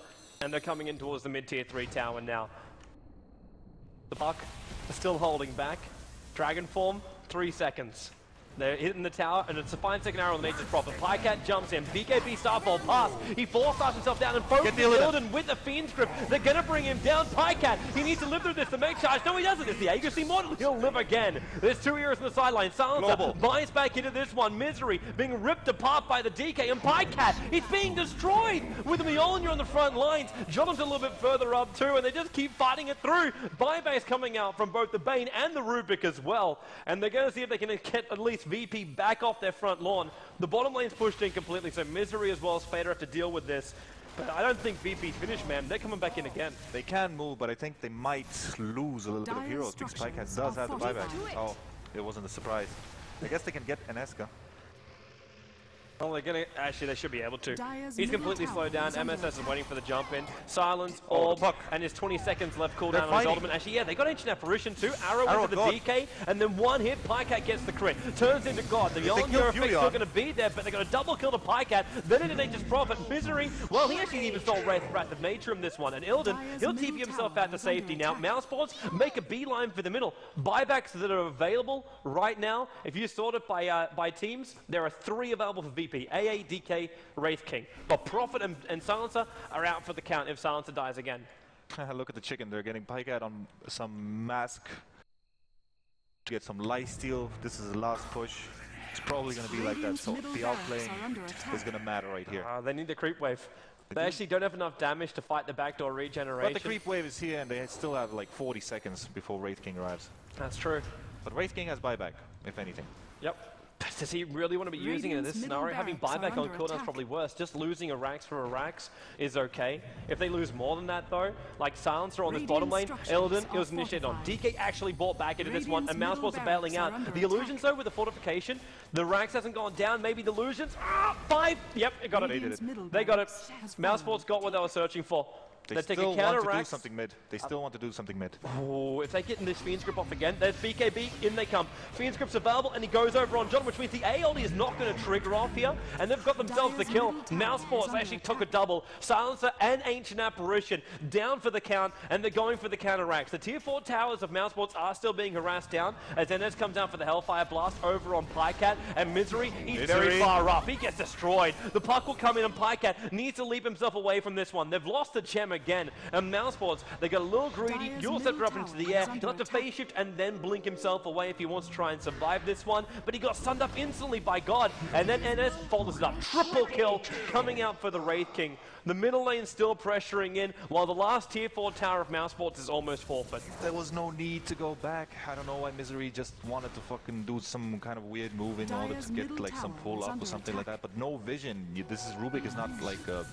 C: And they're coming in towards the mid-tier 3 tower now. The puck is still holding back. Dragon Form, 3 seconds. They're hitting the tower, and it's a 5-second arrow on the nature's prop. Pycat jumps in. BKB Starfall pass. He force-starts himself down and focuses Illidan with the Fiend's Grip. They're going to bring him down. Pycat, he needs to live through this to make charge. No, he doesn't. It's the Aegis Immortal. He'll live again. There's 2 heroes on the sideline. Silencer buys back into this one. Misery being ripped apart by the DK. And Pycat, he's being destroyed with Mjolnir on the front lines. Jonathan's a little bit further up too, and they just keep fighting it through. Buybacks coming out from both the Bane and the Rubik as well. And they're going to see if they can get at least VP back off their front lawn. The bottom lane's pushed in completely, so Misery as well as Fader have to deal with this. But I don't think VP's finished, man. They're coming back in again.
D: They can move, but I think they might lose a little bit of heroes because Pycat does have the buyback. Oh, it wasn't a surprise. I guess they can get an Eska.
C: Well, they're gonna actually. They should be able to. He's completely slowed down. MSS is waiting for the jump in. Silence, Orb, and there's 20 seconds left cooldown on his ultimate. Actually, yeah, they got Ancient Apparition too. Arrow into the DK, and then one hit. Pycat gets the crit. Turns into God. The Mjolnir effect's still going to be there, but they got a double kill to Pycat. Then into Nature's Prophet. Misery. Well, he actually even stole Wrath of Nature in this one. And Illidan, he'll TP himself out to safety now. Mousesports make a beeline for the middle. Buybacks that are available right now. If you sort it by teams, there are 3 available for VP. AA, DK, Wraith King. But Prophet and Silencer are out for the count if Silencer dies again.
D: Look at the chicken. They're getting Pycat on some mask to get some lifesteal. This is the last push. It's probably going to be like that. So the outplaying is going to matter right here.
C: They need the creep wave. They actually don't have enough damage to fight the backdoor regeneration.
D: But the creep wave is here, and they still have like 40 seconds before Wraith King arrives.
C: That's true.
D: But Wraith King has buyback, if anything.
C: Yep. Does he really want to be using it in this scenario? Having buyback on cooldown is probably worse. Just losing a Rax for a Rax is okay. If they lose more than that though, like Silencer on this bottom lane, Illidan, it was initiated on. DK actually bought back into this one, and Mousesports are bailing out. The Illusions though, with the fortification, the Rax hasn't gone down. Maybe the Illusions, 5, yep, it got it. They got it. Mousesports got what they were searching for.
D: They still want to do something mid. They still want to do something mid.
C: Oh, if they get in this Fiend's Grip off again, there's BKB, in they come. Fiend's Grip's available, and he goes over on John, which means the AOD is not going to trigger off here, and they've got themselves the kill. Mousesports actually took a double. Silencer and Ancient Apparition down for the count, and they're going for the counteracts. The tier 4 towers of Mousesports are still being harassed down, as NS comes down for the Hellfire Blast over on Pycat, and Misery, he's very far up. He gets destroyed. The puck will come in, and Pycat needs to leap himself away from this one. They've lost the gem again, and Mousesports, they got a little greedy. Dual Scepter up into the air. He'll have to phase shift and then blink himself away if he wants to try and survive this one. But he got stunned up instantly by God. And then NS follows it up. Triple kill coming out for the Wraith King. The middle lane still pressuring in, while the last tier 4 tower of Mousesports is almost forfeit.
D: There was no need to go back. I don't know why Misery just wanted to fucking do some kind of weird move in order to get like some pull up or something like that. But no vision. This is Rubik is not like a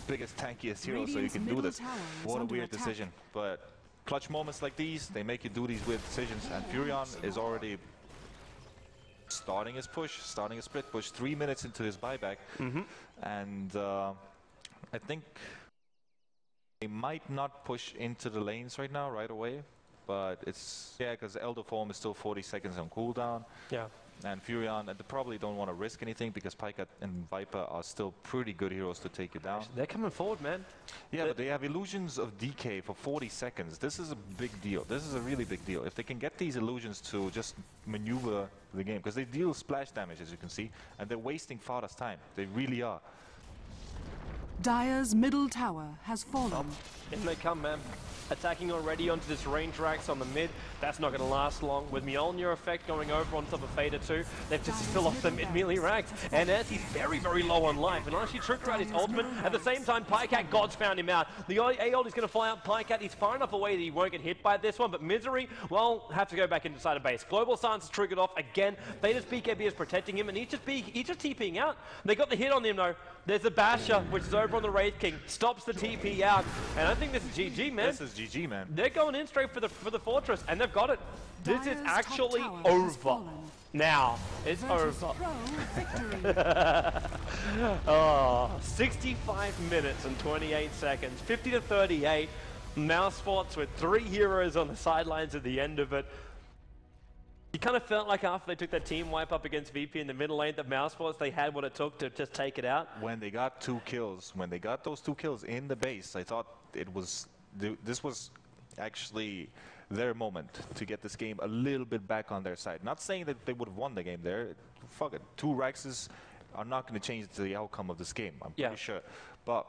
D: biggest, tankiest hero, so you can do this. What a weird decision. But clutch moments like these, they make you do these weird decisions. And Furion is already starting his push, starting a split push, 3 minutes into his buyback. And I think they might not push into the lanes right now, right away. But it's, yeah, because Elder Form is still 40 seconds on cooldown. Yeah. And Furion, they probably don't want to risk anything because Pycat and Viper are still pretty good heroes to take you down.
C: They're coming forward, man.
D: Yeah, but they have illusions of DK for 40 seconds. This is a big deal. This is a really big deal. If they can get these illusions to just maneuver the game, because they deal splash damage, as you can see, and they're wasting Father's time. They really are.
A: Dire's middle tower has fallen.
C: In they come, man. Attacking already onto this range Rax on the mid. That's not going to last long. With Mjolnir effect going over on top of Fader too, they've just still off the mid-melee Rax. And as he's very, very low on life, and actually trigger out his ultimate, at the same time, Pycat, God's found him out. The AOD is going to fly out Pycat. He's far enough away that he won't get hit by this one, but Misery, well, have to go back inside a base. Global Silence is triggered off again. Fader's BKB is protecting him, and he's just TPing out. They got the hit on him though. There's a Basher, which is over on the Wraith King, stops the TP out, and I think this is GG, man.
D: This is GG, man.
C: They're going in straight for the fortress, and they've got it. This is actually over. Now, it's over. Oh, 65 minutes and 28 seconds, 50 to 38. Mousesports with 3 heroes on the sidelines at the end of it. You kind of felt like after they took that team wipe up against VP in the middle lane that Mousesports, they had what it took to just take it out.
D: When they got 2 kills, when they got those 2 kills in the base, I thought it was, this was actually their moment to get this game a little bit back on their side. Not saying that they would have won the game there. Fuck it. 2 Rexes are not going to change the outcome of this game, I'm pretty sure. But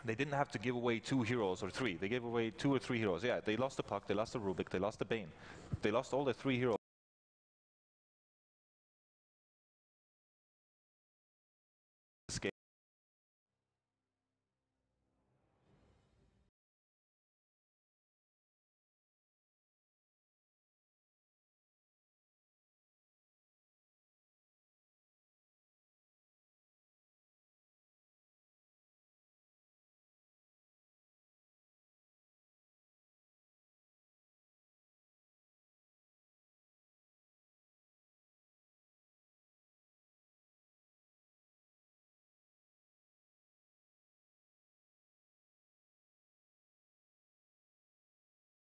D: they didn't have to give away 2 heroes or 3. They gave away 2 or 3 heroes. Yeah, they lost the Puck, they lost the Rubik, they lost the Bane. They lost all their 3 heroes.